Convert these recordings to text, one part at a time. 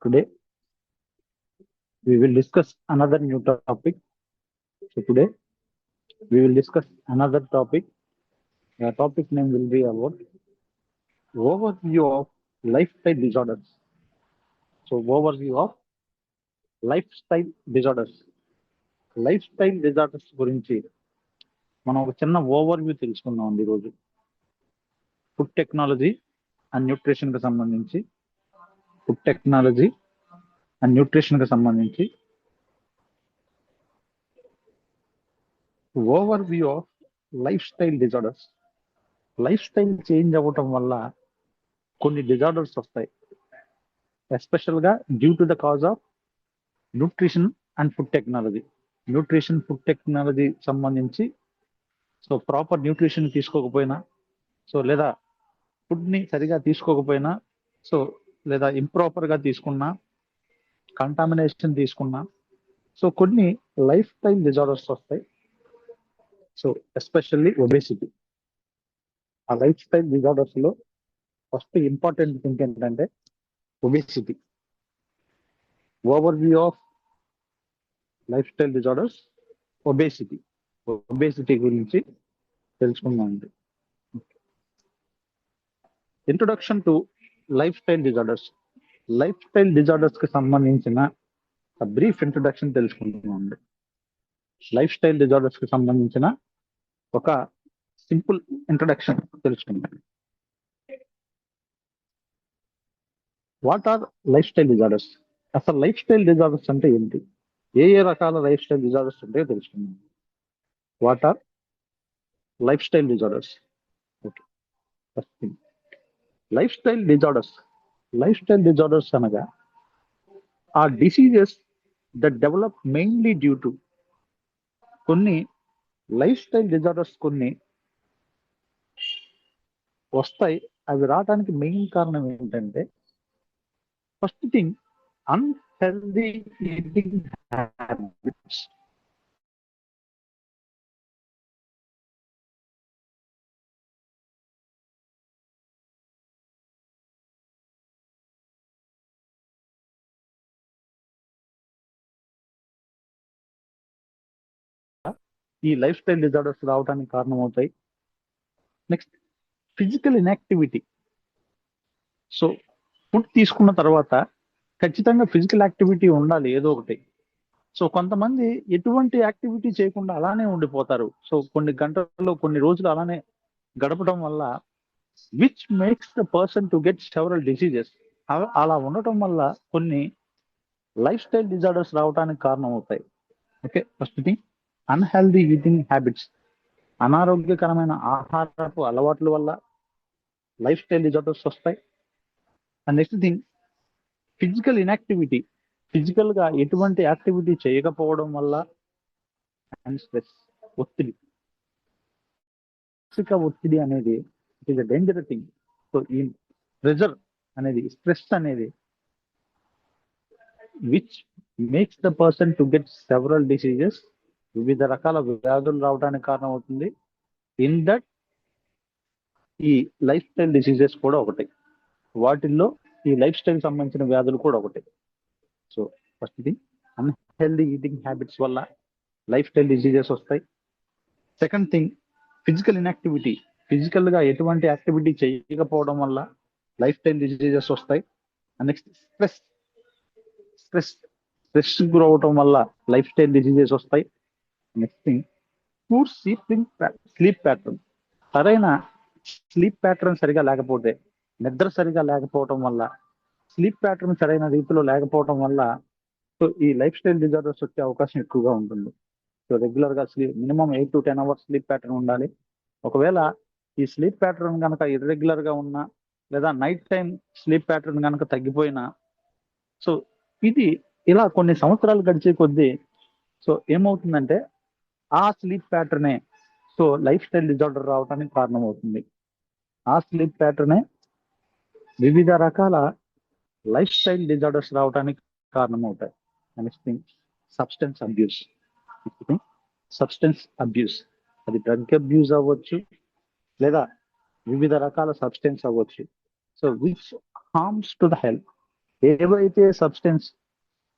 Today we will discuss another new topic. So today we will discuss another topic. The topic name will be about overview of lifestyle disorders. So overview of lifestyle disorders. Life style disorders గురించి మనం ఒక చిన్న overview తెలుసుకుందాం అండి ఈరోజు. Food technology and nutrition కి సంబంధించి overview of life style disorders. Life style change అవ్వటం వల్ల కొన్ని డిజార్డర్స్ వస్తాయి, ఎస్పెషల్ గా due to the cause of nutrition and food technology. Food technology సంబంధించి సో ప్రాపర్ న్యూట్రిషన్ తీసుకోకపోయినా, సో లేదా ఫుడ్ ని సరిగా తీసుకోకపోయినా, సో లేదా ఇంప్రాపర్ గా తీసుకున్నా, కంటామినేషన్ తీసుకున్నా, సో కొన్ని లైఫ్ స్టైల్ డిజార్డర్స్ వస్తాయి. So especially obesity. ఆ లైఫ్ స్టైల్ డిజార్డర్స్ లో ఫస్ట్ ఇంపార్టెంట్ థింగ్ ఏంటంటే obesity. Overview of life style disorders, obesity గురించి తెలుసుకుందాం. Introduction to life style disorders కి సంబంధించిన బ్రీఫ్ ఇంట్రొడక్షన్ తెలుసుకుంటున్నాం. లైఫ్ స్టైల్ డిజార్డర్స్ కి సంబంధించిన ఒక సింపుల్ ఇంట్రొడక్షన్ తెలుసుకుందాం. What are life style disorders? అసలు లైఫ్ స్టైల్ డిజార్డర్స్ అంటే ఏంటి? ఏ రకాల లైఫ్ స్టైల్ డిజార్డర్స్ ఉంటాయో తెలుసుకుందాం. What are life style disorders? Okay, first thing life style disorders అనగా ఆ diseases that develop mainly due to కొన్ని లైఫ్ స్టైల్ డిజార్డర్స్ కొన్ని వస్తాయి. అవి రావడానికి మెయిన్ కారణం ఏంటంటే first thing unhealthy eating habits. ఈ లైఫ్ స్టైల్ డిజార్డర్స్ రావడానికి కారణం అవుతాయి. Next physical inactivity. So food తీసుకున్న తర్వాత ఖచ్చితంగా ఫిజికల్ యాక్టివిటీ ఉండాలి ఏదో ఒకటి. సో కొంతమంది ఎటువంటి యాక్టివిటీ చేయకుండా అలానే ఉండిపోతారు. సో కొన్ని గంటల్లో కొన్ని రోజులు అలానే గడపడం వల్ల which makes the person to get several diseases. అలా ఉండటం వల్ల కొన్ని లైఫ్ స్టైల్ డిజార్డర్స్ రావడానికి కారణం అవుతాయి. Okay, first thing unhealthy eating habits. అనారోగ్యకరమైన ఆహారపు అలవాట్ల వల్ల లైఫ్ స్టైల్ డిజార్డర్స్ వస్తాయి. And next thing physical inactivity. Physical గా ఎటువంటి యాక్టివిటీ చేయకపోవడం వల్ల. అండ్ స్ట్రెస్, ఒత్తిడి. మానసిక ఒత్తిడి అనేది it is a danger thing. So ఈ ప్రెజర్ అనేది, స్ట్రెస్ అనేది which makes the person to get several diseases. వివిధ రకాల వ్యాధులు రావడానికి కారణం అవుతుంది. ఇన్ దట్ ఈ లైఫ్ స్టైల్ డిసీజెస్ కూడా ఒకటి. వాటిల్లో ఈ లైఫ్ స్టైల్ సంబంధించిన వ్యాధులు కూడా ఒకటి. So first thing unhealthy eating habits వల్ల లైఫ్ స్టైల్ డిసీజెస్ వస్తాయి. Second thing physical inactivity. Physical గా ఎటువంటి యాక్టివిటీ చేయకపోవడం వల్ల లైఫ్ స్టైల్ డిసీజెస్ వస్తాయి. నెక్స్ట్ స్ట్రెస్ గురవటం వల్ల లైఫ్ స్టైల్ డిసీజెస్ వస్తాయి. Next thing poor sleep pattern. సరైన స్లీప్ ప్యాటర్న్ సరిగా లేకపోతే, నిద్ర సరిగా లేకపోవటం వల్ల, స్లీప్ ప్యాటర్న్ సరైన రీతిలో లేకపోవటం వల్ల సో ఈ లైఫ్ స్టైల్ డిజార్డర్స్ వచ్చే అవకాశం ఎక్కువగా ఉంటుంది. సో రెగ్యులర్ గా minimum 8 to 10 hours sleep pattern ఉండాలి. ఒకవేళ ఈ స్లీప్ ప్యాటర్న్ కనుక ఇర్రెగ్యులర్ గా ఉన్నా, లేదా నైట్ టైం స్లీప్ ప్యాటర్న్ కనుక తగ్గిపోయినా, సో ఇది ఇలా కొన్ని సంవత్సరాలు గడిచే కొద్దీ సో ఏమవుతుందంటే ఆ స్లీప్ ప్యాటర్నే సో లైఫ్ స్టైల్ డిజార్డర్ రావడానికి కారణం అవుతుంది. ఆ స్లీప్ ప్యాటర్నే వివిధ రకాల లైఫ్ స్టైల్ డిజార్డర్స్ రావడానికి కారణం అవుతాయి. Next thing substance abuse. అది డ్రగ్ అబ్యూస్ అవ్వచ్చు, లేదా వివిధ రకాల సబ్స్టెన్స్ అవ్వచ్చు. So which harms to the health. ఏవైతే సబ్స్టెన్స్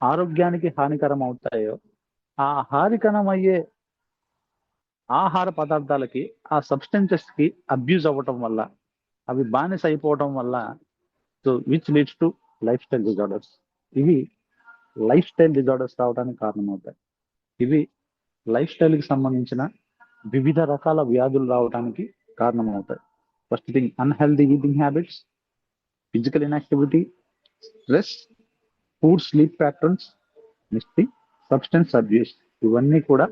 ఆరోగ్యానికి హానికరం అవుతాయో ఆ హానికరమయ్యే ఆహార పదార్థాలకి ఆ సబ్స్టెన్సెస్ కి అబ్యూజ్ అవ్వటం వల్ల అవి బానిస అయిపోవటం వల్ల so which leads to life style disorders. ఇవి లైఫ్ స్టైల్ డిజార్డర్స్ రావడానికి కారణమవుతాయి. ఇవి లైఫ్ స్టైల్ కి సంబంధించిన వివిధ రకాల వ్యాధులు రావడానికి కారణమవుతాయి. First thing unhealthy eating habits, physical inactivity, stress, poor sleep patterns, next thing substance abuse. ఇవన్నీ కూడా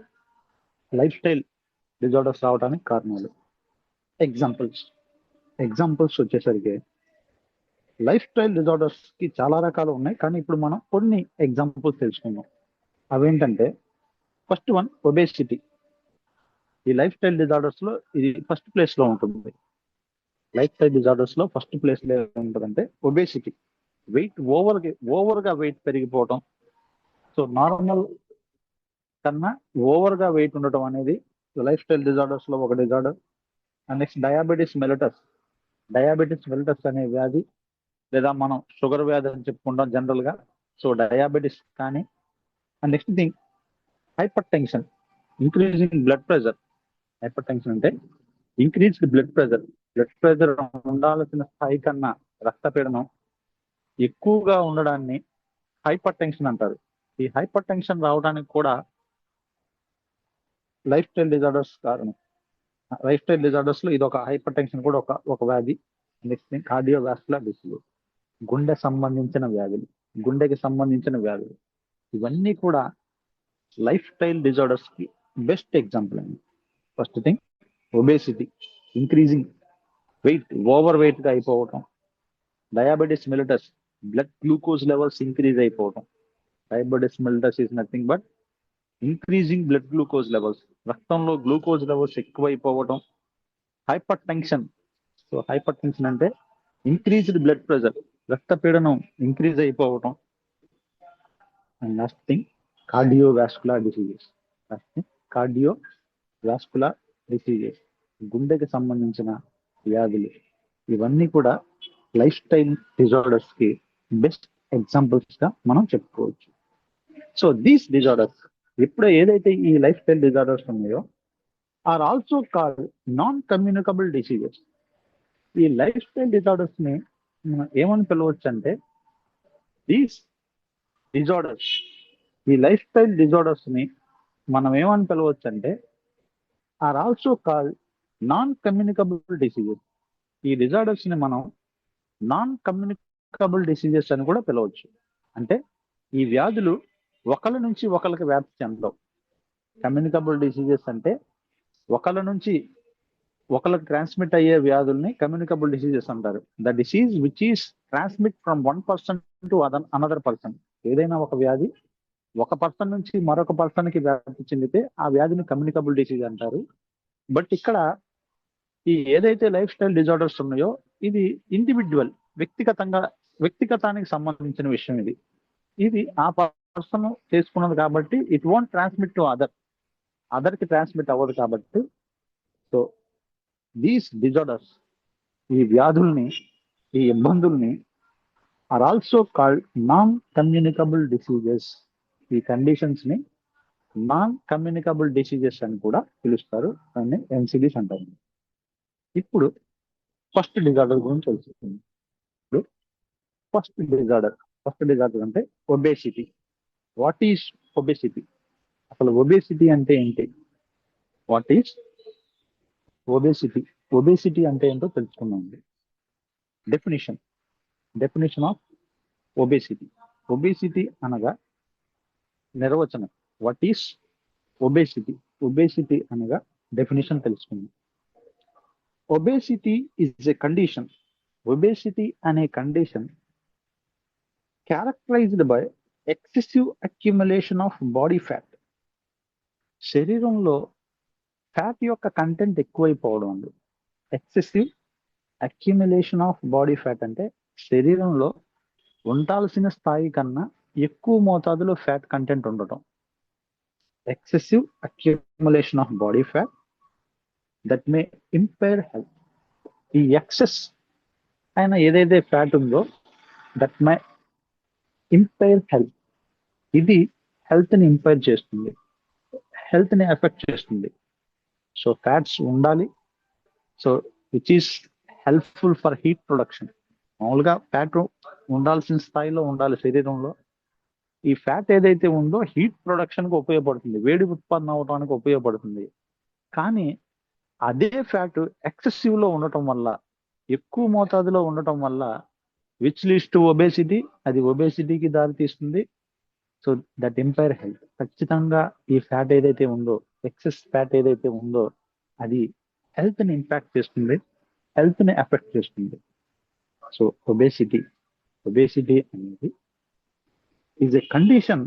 లైఫ్ స్టైల్ డిజార్డర్స్ రావడానికి కారణాలు. ఎగ్జాంపుల్స్ వచ్చేసరికి లైఫ్ స్టైల్ డిజార్డర్స్ కి చాలా రకాలు ఉన్నాయి, కానీ ఇప్పుడు మనం కొన్ని ఎగ్జాంపుల్స్ తెలుసుకుందాం. అవేంటంటే ఫస్ట్ వన్ ఒబేసిటీ. ఈ లైఫ్ స్టైల్ డిజార్డర్స్ లో ఇది ఫస్ట్ ప్లేస్ లో ఉంటుంది. లైఫ్ స్టైల్ డిజార్డర్స్ లో ఫస్ట్ ప్లేస్ లో ఉంటుందంటే ఒబేసిటీ. ఓవర్ గా వెయిట్ పెరిగిపోవటం. సో నార్మల్ కన్నా ఓవర్ గా వెయిట్ ఉండటం అనేది లైఫ్ స్టైల్ డిజార్డర్స్ లో ఒక disorder. And next diabetes mellitus అనే వ్యాధి, లేదా మనం షుగర్ వ్యాధి అని చెప్పుకుంటాం జనరల్ గా. సో డయాబెటిస్ కానీ. And next thing hyper tension, increasing blood pressure. Hyper tension అంటే ఇంక్రీజ్డ్ బ్లడ్ ప్రెషర్ ఉండాల్సిన స్థాయి కన్నా రక్తపీడనం ఎక్కువగా ఉండడాన్ని హైపర్ టెన్షన్ అంటారు. ఈ హైపర్ టెన్షన్ రావడానికి కూడా లైఫ్ స్టైల్ డిజార్డర్స్ కారణం. లైఫ్ స్టైల్ డిజార్డర్స్ లో ఇది ఒక హైపర్ టెన్షన్ కూడా ఒక వ్యాధి. నెక్స్ట్ థింగ్ కార్డియోవాస్కులర్ డిసీజ్, గుండెకి సంబంధించిన వ్యాధులు. ఇవన్నీ కూడా లైఫ్ స్టైల్ డిజార్డర్స్ కి బెస్ట్ ఎగ్జాంపుల్ అండి. First thing obesity, increasing weight, overweight గా అయిపోవటం. Diabetes mellitus, blood glucose levels increase అయిపోవటం. Diabetes mellitus is nothing but increasing blood glucose levels, రక్తంలో గ్లూకోజ్ లెవెల్స్ ఎక్కువైపోవటం. Hypertension, so hypertension అంటే increased blood pressure, రక్తపీడనం increase అయిపోవటం. And last thing cardiovascular diseases, గుండెకి సంబంధించిన వ్యాధులు. ఇవన్నీ కూడా లైఫ్ స్టైల్ డిజార్డర్స్ కి బెస్ట్ ఎగ్జాంపుల్స్ గా మనం చెప్పుకోవచ్చు. సో దీస్ డిజార్డర్స్, ఇప్పుడు ఏదైతే ఈ లైఫ్ స్టైల్ డిజార్డర్స్ ఉన్నాయో are also called non communicable diseases. ఈ లైఫ్ స్టైల్ డిజార్డర్స్ ని మనం ఏమని పిలవచ్చు అంటే దీస్ డిజార్డర్స్, ఈ లైఫ్ స్టైల్ డిజార్డర్స్ ని మనం ఏమని పిలవచ్చు అంటే are also called non communicable diseases. ఈ డిజార్డర్స్ ని మనం నాన్ కమ్యూనికబుల్ డిసీజెస్ అని కూడా పిలవచ్చు. అంటే ఈ వ్యాధులు ఒకళ్ళ నుంచి ఒకరికి వ్యాప్తి చెందవు. కమ్యూనికబుల్ డిసీజెస్ అంటే ఒకళ్ళ నుంచి ఒకళ్ళకి ట్రాన్స్మిట్ అయ్యే వ్యాధుల్ని కమ్యూనికబుల్ డిసీజెస్ అంటారు. The disease which is transmit from one person to another person. ఏదైనా ఒక వ్యాధి ఒక పర్సన్ నుంచి మరొక పర్సన్ కి వ్యాప్తి చెందితే ఆ వ్యాధిని కమ్యూనికబుల్ డిసీజ్ అంటారు. బట్ ఇక్కడ ఈ ఏదైతే లైఫ్ స్టైల్ డిజార్డర్స్ ఉన్నాయో ఇది ఇండివిజువల్, వ్యక్తిగతానికి సంబంధించిన విషయం. ఇది ఆ పర్సన్ చేసుకున్నది కాబట్టి it won't transmit to other కి ట్రాన్స్మిట్ అవ్వదు కాబట్టి. సో దీస్ డిజార్డర్స్, ఈ వ్యాధుల్ని, ఈ ఇబ్బందుల్ని are also called non communicable diseases. ఈ కండిషన్స్ ని నాన్ కమ్యూనికబుల్ డిసీజెస్ అని కూడా పిలుస్తారు, దాన్ని ఎన్సిడిస్ అంటారు. ఇప్పుడు ఫస్ట్ డిజార్డర్ గురించి తెలుసుకుందాం. ఇప్పుడు ఫస్ట్ డిజార్డర్ అంటే ఒబేసిటీ. What is obesity? అసలు ఒబేసిటీ అంటే ఏంటి? వాట్ ఈస్ ఒబేసిటీ అంటే ఏంటో తెలుసుకుందాం. డెఫినేషన్ ఆఫ్ ఒబేసిటీ అనగా నిర్వచనం. వాట్ ఈస్ ఒబేసిటీ అనగా డెఫినేషన్ తెలుసుకుందాం. Obesity is a condition. Obesity అనే condition characterized by excessive accumulation of body fat. శరీరంలో ఫ్యాట్ యొక్క కంటెంట్ ఎక్కువైపోవడం అండి. Excessive accumulation of body fat అంటే శరీరంలో ఉండాల్సిన స్థాయి కన్నా ఎక్కువ మోతాదులో ఫ్యాట్ కంటెంట్ ఉండటం. Excessive accumulation of body fat that may impair health. ఈ ఎక్సెస్ అయిన ఏదైతే ఫ్యాట్ ఉందో దట్ మే ఇంపైర్ హెల్త్. ఇది హెల్త్ ని ఇంపైర్ చేస్తుంది, హెల్త్ ని ఎఫెక్ట్ చేస్తుంది. సో ఫ్యాట్స్ ఉండాలి. So which is helpful for heat production. మామూలుగా ఫ్యాట్ ఉండాల్సిన స్థాయిలో ఉండాలి శరీరంలో. ఈ ఫ్యాట్ ఏదైతే ఉందో హీట్ ప్రొడక్షన్ కి ఉపయోగపడుతుంది, వేడి ఉత్పన్నం అవడానికి ఉపయోగపడుతుంది. కానీ అదే ఫ్యాట్ ఎక్సెసివ్ లో ఉండటం వల్ల, ఎక్కువ మోతాదులో ఉండటం వల్ల విచ్ లీడ్స్ టు ఒబేసిటీ, అది ఒబేసిటీకి దారి తీస్తుంది. So that impair health. ఖచ్చితంగా ఈ ఫ్యాట్ ఏదైతే ఉందో, ఎక్సెస్ ఫ్యాట్ ఏదైతే ఉందో, అది హెల్త్ ని ఇంపాక్ట్ చేస్తుంది, హెల్త్ ని ఎఫెక్ట్ చేస్తుంది. సో ఒబేసిటీ అనేది is a condition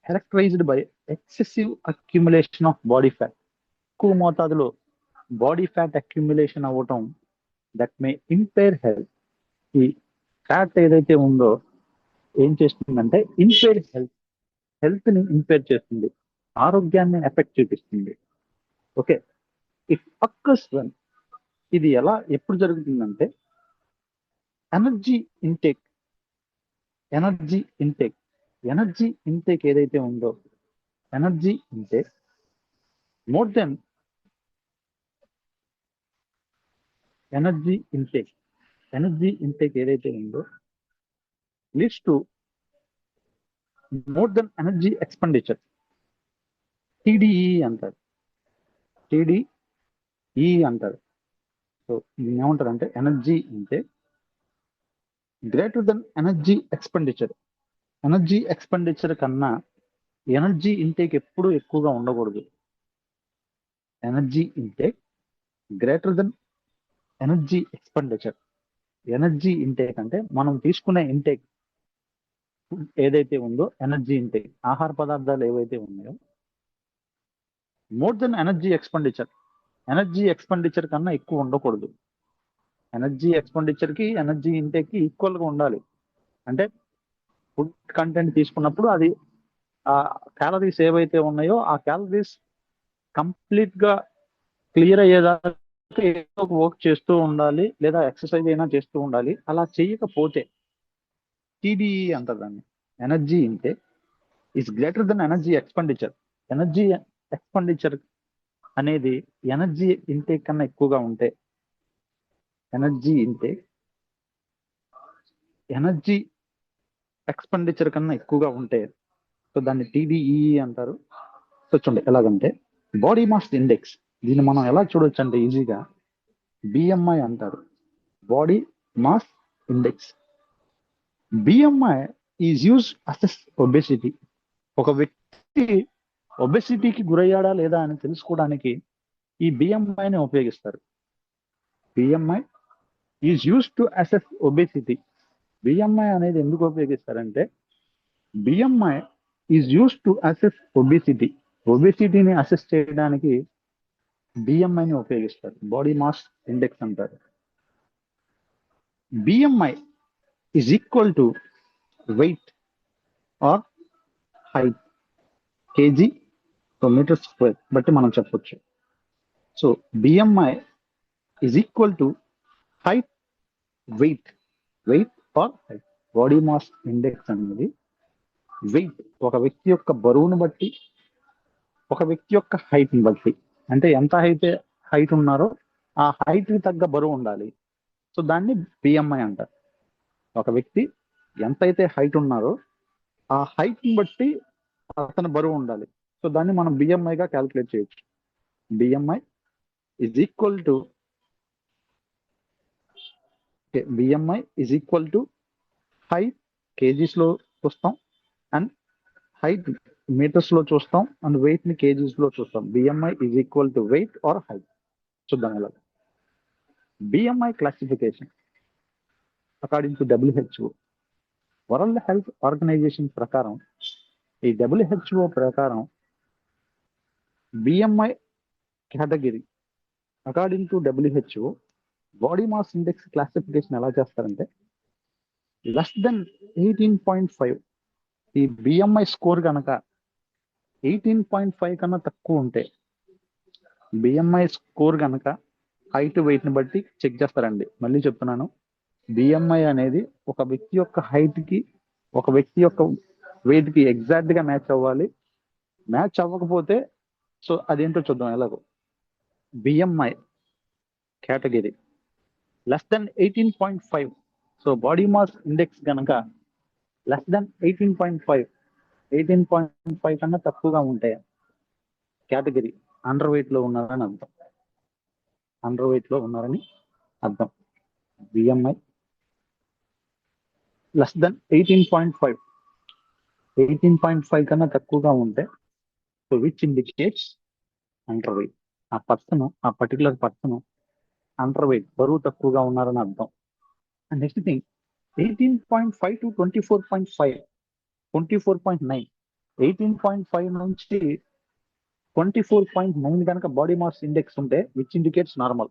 characterised by excessive accumulation of body fat. ఎక్కువ మోతాదులో బాడీ ఫ్యాట్ అక్యుములేషన్ అవ్వటం దట్ మే ఇంపైర్ హెల్త్. ఈ ఫ్యాట్ ఏదైతే ఉందో ఏం చేస్తుందంటే ఇంపైర్ హెల్త్, హెల్త్ ని ఇంపైర్ చేస్తుంది, ఆరోగ్యాన్ని ఎఫెక్ట్ చూపిస్తుంది. ఓకే, ఇఫ్ అక్కర్స్ వెన్, ఇది ఎప్పుడు జరుగుతుందంటే energy intake, energy intake energy intake ఏదైతే ఉందో, energy intake more than energy intake ఏదైతే ఉందో leads to more than energy expenditure. TDE అంటారు, టీడీఈ అంటారు. సో దీన్ని ఏమంటారు అంటే energy intake greater than energy expenditure. Energy expenditure కన్నా ఎనర్జీ ఇంటేక్ ఎప్పుడూ ఎక్కువగా ఉండకూడదు. Energy intake greater than energy expenditure. Energy intake అంటే మనం తీసుకునే ఇంటేక్ ఏదైతే ఉందో, ఎనర్జీ ఇంటేక్ ఆహార పదార్థాలు ఏవైతే ఉన్నాయో, మోర్ దెన్ ఎనర్జీ ఎక్స్పెండిచర్ కన్నా ఎక్కువ ఉండకూడదు. ఎనర్జీ ఎక్స్పెండిచర్ కి ఎనర్జీ ఇంటేక్ కి ఈక్వల్ గా ఉండాలి. అంటే ఫుడ్ కంటెంట్ తీసుకున్నప్పుడు అది ఆ క్యాలరీస్ ఏవైతే ఉన్నాయో ఆ క్యాలరీస్ కంప్లీట్ గా క్లియర్ అయ్యేదాకా ఏదో ఒక వర్క్ చేస్తూ ఉండాలి, లేదా ఎక్సర్సైజ్ అయినా చేస్తూ ఉండాలి. అలా చేయకపోతే టీడీఈ అంటారు దాన్ని. Energy intake is greater than energy expenditure. Energy expenditure అనేది ఎనర్జీ ఇంటేక్ కన్నా ఎక్కువగా ఉంటే, ఎనర్జీ ఇంటేక్ ఎనర్జీ ఎక్స్పెండిచర్ కన్నా ఎక్కువగా ఉంటే సో దాన్ని టీడీఈ అంటారు. సో చూడండి ఎలాగంటే బాడీ మాస్ ఇండెక్స్, దీన్ని మనం ఎలా చూడొచ్చు అంటే ఈజీగా బిఎంఐ అంటారు, body mass index. BMI is use assess obesity. ఒక వ్యక్తి ఒబెసిటీకి గురయ్యాడా లేదా అని తెలుసుకోవడానికి ఈ బిఎంఐని ఉపయోగిస్తారు. BMI is use to assess obesity. BMI అనేది ఎందుకు ఉపయోగిస్తారంటే BMI is use to assess obesity. ఒబెసిటీని అసెస్ చేయడానికి బిఎంఐని ఉపయోగిస్తారు, బాడీ మాస్ ఇండెక్స్ అంటారు. BMI is equal to weight or height, KG metre square బట్టి మనం చెప్పొచ్చు. So BMI is equal to height, weight or height. Body mass index అనేది weight, ఒక వ్యక్తి యొక్క బరువును బట్టి, ఒక వ్యక్తి యొక్క హైట్ని బట్టి, అంటే ఎంత హైట్ ఉన్నారో ఆ హైట్ కి తగ్గ బరువు ఉండాలి. సో దాన్ని బిఎంఐ అంటారు. ఒక వ్యక్తి ఎంతైతే హైట్ ఉన్నారో ఆ హైట్ ని బట్టి అతని బరువు ఉండాలి. సో దాన్ని మనం బిఎంఐగా క్యాలిక్యులేట్ చేయొచ్చు. BMI is equal to BMI is equal to height kgs లో చూస్తాం, అండ్ హైట్ మీటర్స్ లో చూస్తాం, అండ్ వెయిట్ ని కేజీస్ లో చూస్తాం. BMI is equal to weight or height. చూద్దాం ఎలా. BMI classification according to WHO, world health organization ప్రకారం, ఈ డబ్ల్యూహెచ్ఓ ప్రకారం BMI category according to WHO body mass index classification ఎలా చేస్తారంటే లెస్ దెన్ 18.5. ఈ బిఎంఐ స్కోర్ కనుక 18.5 కన్నా తక్కువ ఉంటే, బిఎంఐ స్కోర్ కనుక హైట్ వెయిట్ ని బట్టి చెక్ చేస్తారండి. మళ్ళీ చెప్తున్నాను, బిఎంఐ అనేది ఒక వ్యక్తి యొక్క హైట్ కి ఒక వ్యక్తి యొక్క weight కి ఎగ్జాక్ట్ గా మ్యాచ్ అవ్వాలి. మ్యాచ్ అవ్వకపోతే సో అదేంటో చూద్దాం ఎలాగో. BMI category less than 18.5. So body mass index కనుక లెస్ దెన్ 18.5, 18.5 కన్నా తక్కువగా ఉంటాయి కేటగిరీ అండర్ వెయిట్ లో ఉన్నారని అర్థం. అండర్ వెయిట్ లో ఉన్నారని అర్థం. బిఎంఐ లెస్ దెన్ 18.5, 18.5 కన్నా తక్కువగా ఉంటే so which indicates under weight. ఆ పర్టికులర్ పర్సన్ అండర్ వెయిట్, బరువు తక్కువగా ఉన్నారని అర్థం. అండ్ నెక్స్ట్ థింగ్ 18.5 to 24.5, 24.9, 18.5 నుంచి 24.9 కనుక బాడీ మాస్ ఇండెక్స్ ఉంటే విచ్ ఇండికేట్స్ నార్మల్.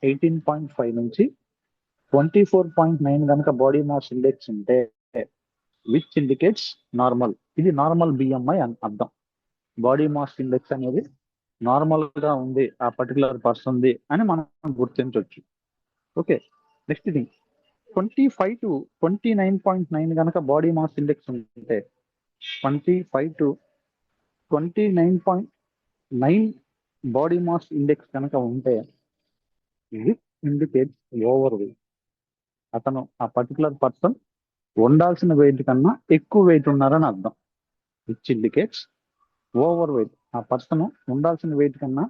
18.5 నుంచి 24.9 కనుక బాడీ మాస్ ఇండెక్స్ ఉంటే విచ్ ఇండికేట్స్ నార్మల్. ఇది నార్మల్ బిఎంఐ అని అర్థం. బాడీ మాస్ ఇండెక్స్ అనేది నార్మల్ గా ఉంది ఆ పర్టికులర్ పర్సన్ది అని మనం గుర్తించవచ్చు. ఓకే, నెక్స్ట్ థింగ్ 25 to 29.9 కనుక బాడీ మాస్ ఇండెక్స్ ఉంటే 25 to 29.9 బాడీ మాస్ ఇండెక్స్ కనుక ఉంటే విచ్ ఇండికేట్స్ ఓవర్ వెయిట్. అతను ఆ పర్టికులర్ పర్సన్ ఉండాల్సిన వెయిట్ కన్నా ఎక్కువ వెయిట్ ఉన్నారని అర్థం. Which indicates over weight. ఆ పర్సన్ ఉండాల్సిన వెయిట్ కన్నా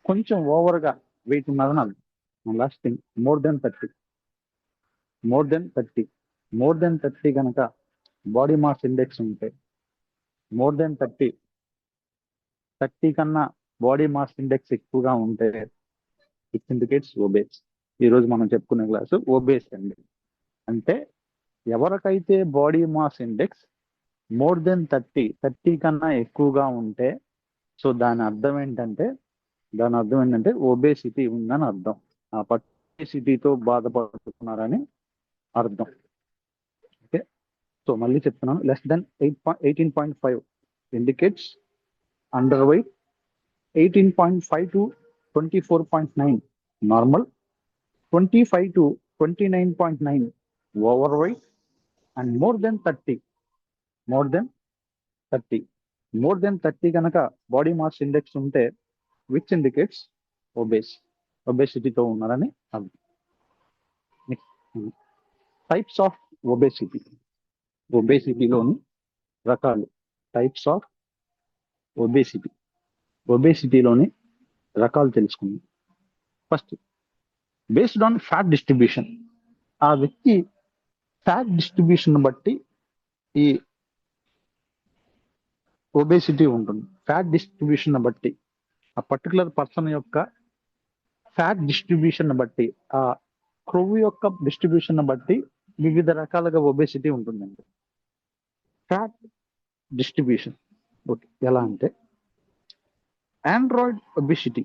కొంచెం ఓవర్ గా వెయిట్ ఉన్నారని అర్థం. Last thing more than 30, more than 30, more than 30 కనుక బాడీ మాస్ ఇండెక్స్ ఉంటే మోర్ దెన్ 30, 30 కన్నా బాడీ మాస్ ఇండెక్స్ ఎక్కువగా ఉంటే ఇట్ ఇండికేట్స్ ఓబేస్. ఈరోజు మనం చెప్పుకునే క్లాసు ఓబేస్ అండి. అంటే ఎవరికైతే body mass index more than 30 కన్నా ఎక్కువగా ఉంటే సో దాని అర్థం ఏంటంటే ఓబేసిటీ ఉందని అర్థం. ఆ ఒబేసిటీతో బాధపడుతున్నారని అర్థం. ఓకే, సో మళ్ళీ చెప్తున్నాను. Less than 18.5 indicates under weight, 18.5 to 24.9 normal, 25 to 29.9 over weight, and more than 30, more than 30 కనుక బాడీ మాస్ ఇండెక్స్ ఉంటే విచ్ ఇండికేట్స్ ఒబేసిటీతో ఉన్నారని అర్థం. టైప్స్ ఆఫ్ ఒబేసిటీలోని రకాలు. టైప్స్ ఆఫ్ ఒబేసిటీలోని రకాలు తెలుసుకుందాం. First based on fat distribution. ఆ వ్యక్తి ఫ్యాట్ డిస్ట్రిబ్యూషన్ బట్టి ఈ ఒబేసిటీ ఉంటుంది. ఫ్యాట్ డిస్ట్రిబ్యూషన్ బట్టి ఆ పర్టికులర్ పర్సన్ యొక్క ఫ్యాట్ డిస్ట్రిబ్యూషన్ బట్టి, ఆ క్రొవ్వు యొక్క డిస్ట్రిబ్యూషన్ బట్టి వివిధ రకాలుగా ఒబేసిటీ ఉంటుందండి. ఫ్యాట్ డిస్ట్రిబ్యూషన్ ఓకే, ఎలా అంటే ఆండ్రాయిడ్ ఒబేసిటీ.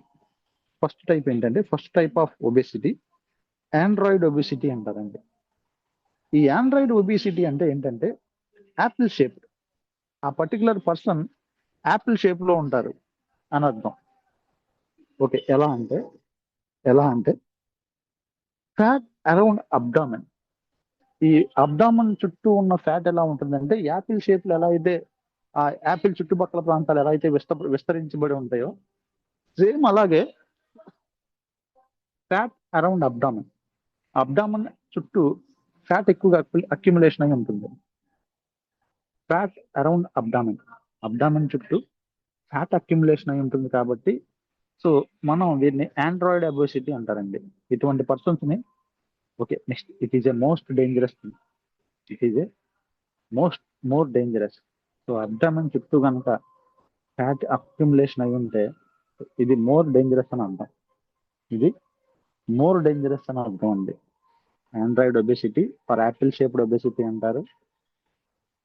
ఫస్ట్ టైప్ ఏంటంటే first type of obesity Android obesity అంటారండి. ఈ ఆండ్రాయిడ్ ఒబేసిటీ అంటే ఏంటంటే యాపిల్ షేప్. ఆ పర్టికులర్ పర్సన్ యాపిల్ షేప్ లో ఉంటారు అని అర్థం. ఓకే, ఎలా అంటే ఫ్యాట్ అరౌండ్ అబ్డామెన్. ఈ అబ్డామన్ చుట్టూ ఉన్న ఫ్యాట్ ఎలా ఉంటుందంటే యాపిల్ షేప్ లో ఎలా అయితే ఆ యాపిల్ చుట్టుపక్కల ప్రాంతాలు ఎలా అయితే విస్తరించబడి ఉంటాయో సేమ్ అలాగే ఫ్యాట్ అరౌండ్ అబ్డామన్ చుట్టూ ఫ్యాట్ ఎక్కువగా అక్యుములేషన్ అయి ఉంటుంది. ఫ్యాట్ అరౌండ్ అబ్డామన్ చుట్టూ ఫ్యాట్ అక్యుములేషన్ అయి ఉంటుంది కాబట్టి సో మనం దీన్ని ఆండ్రాయిడ్ ఒబేసిటీ అంటారండి. ఇటువంటి పర్సన్స్ ని okay, next it is a most dangerous thing. It is a more dangerous. So abdomen చుట్టూ కనుక ఫ్యాట్ అక్యుములేషన్ అయి ఉంటే ఇది మోర్ డేంజరస్ అని అర్థం. ఇది మోర్ డేంజరస్ అని అర్థం అండి. Android obesity for Apple shaped obesity అంటారు.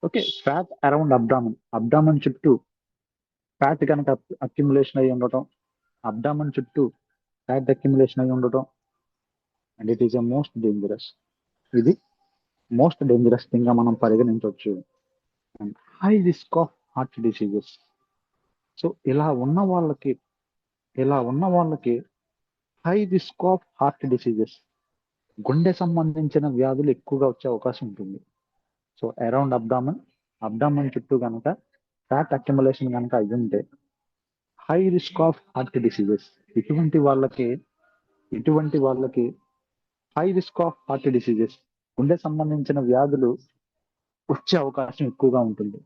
ఓకే, ఫ్యాట్ అరౌండ్ అబ్డామన్ చుట్టూ ఫ్యాట్ కనుక అక్యుములేషన్ అయి ఉండటం, అబ్డామన్ చుట్టూ ఫ్యాట్ అక్యుములేషన్ అయి ఉండటం, and it is a most dangerous. ఇది మోస్ట్ డేంజరస్ థింగ్ గా మనం పరిగణించవచ్చు. And high risk of heart diseases. So ఇలా ఉన్న వాళ్ళకి high risk of heart diseases. గుండె సంబంధించిన వ్యాధులు ఎక్కువగా వచ్చే అవకాశం ఉంటుంది. సో అరౌండ్ అబ్డామన్ చుట్టూ కనుక ఫ్యాట్ అక్యుములేషన్ కనుక అయి ఉంటే high risk of heart diseases, ఇటువంటి వాళ్ళకి ఇటువంటి వాళ్ళకి high risk of heart diseases, గుండె సంబంధించిన వ్యాధులు వచ్చే అవకాశం ఎక్కువగా ఉంటుంది.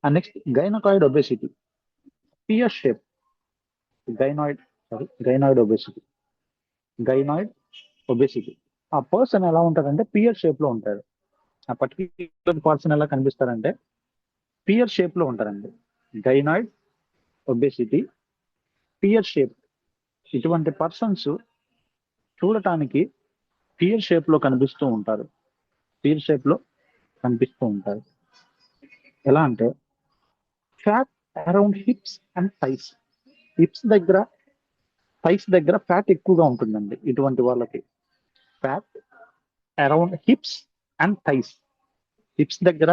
And next gynaecoid obesity, pear shape, gynoid obesity. ఆ పర్సన్ ఎలా ఉంటారంటే పియర్ షేప్ లో ఉంటారు. ఆ పర్టికులర్ పర్సన్ ఎలా కనిపిస్తారంటే పియర్ షేప్ లో ఉంటారండి. Gynoid obesity, pear shape. ఇటువంటి పర్సన్స్ చూడటానికి పియర్ షేప్ లో కనిపిస్తూ ఉంటారు. ఎలా అంటే fat around hips and thighs. Thighs దగ్గర ఫ్యాట్ ఎక్కువగా ఉంటుందండి ఇటువంటి వాళ్ళకి. Fat around hips and thighs. Hips దగ్గర,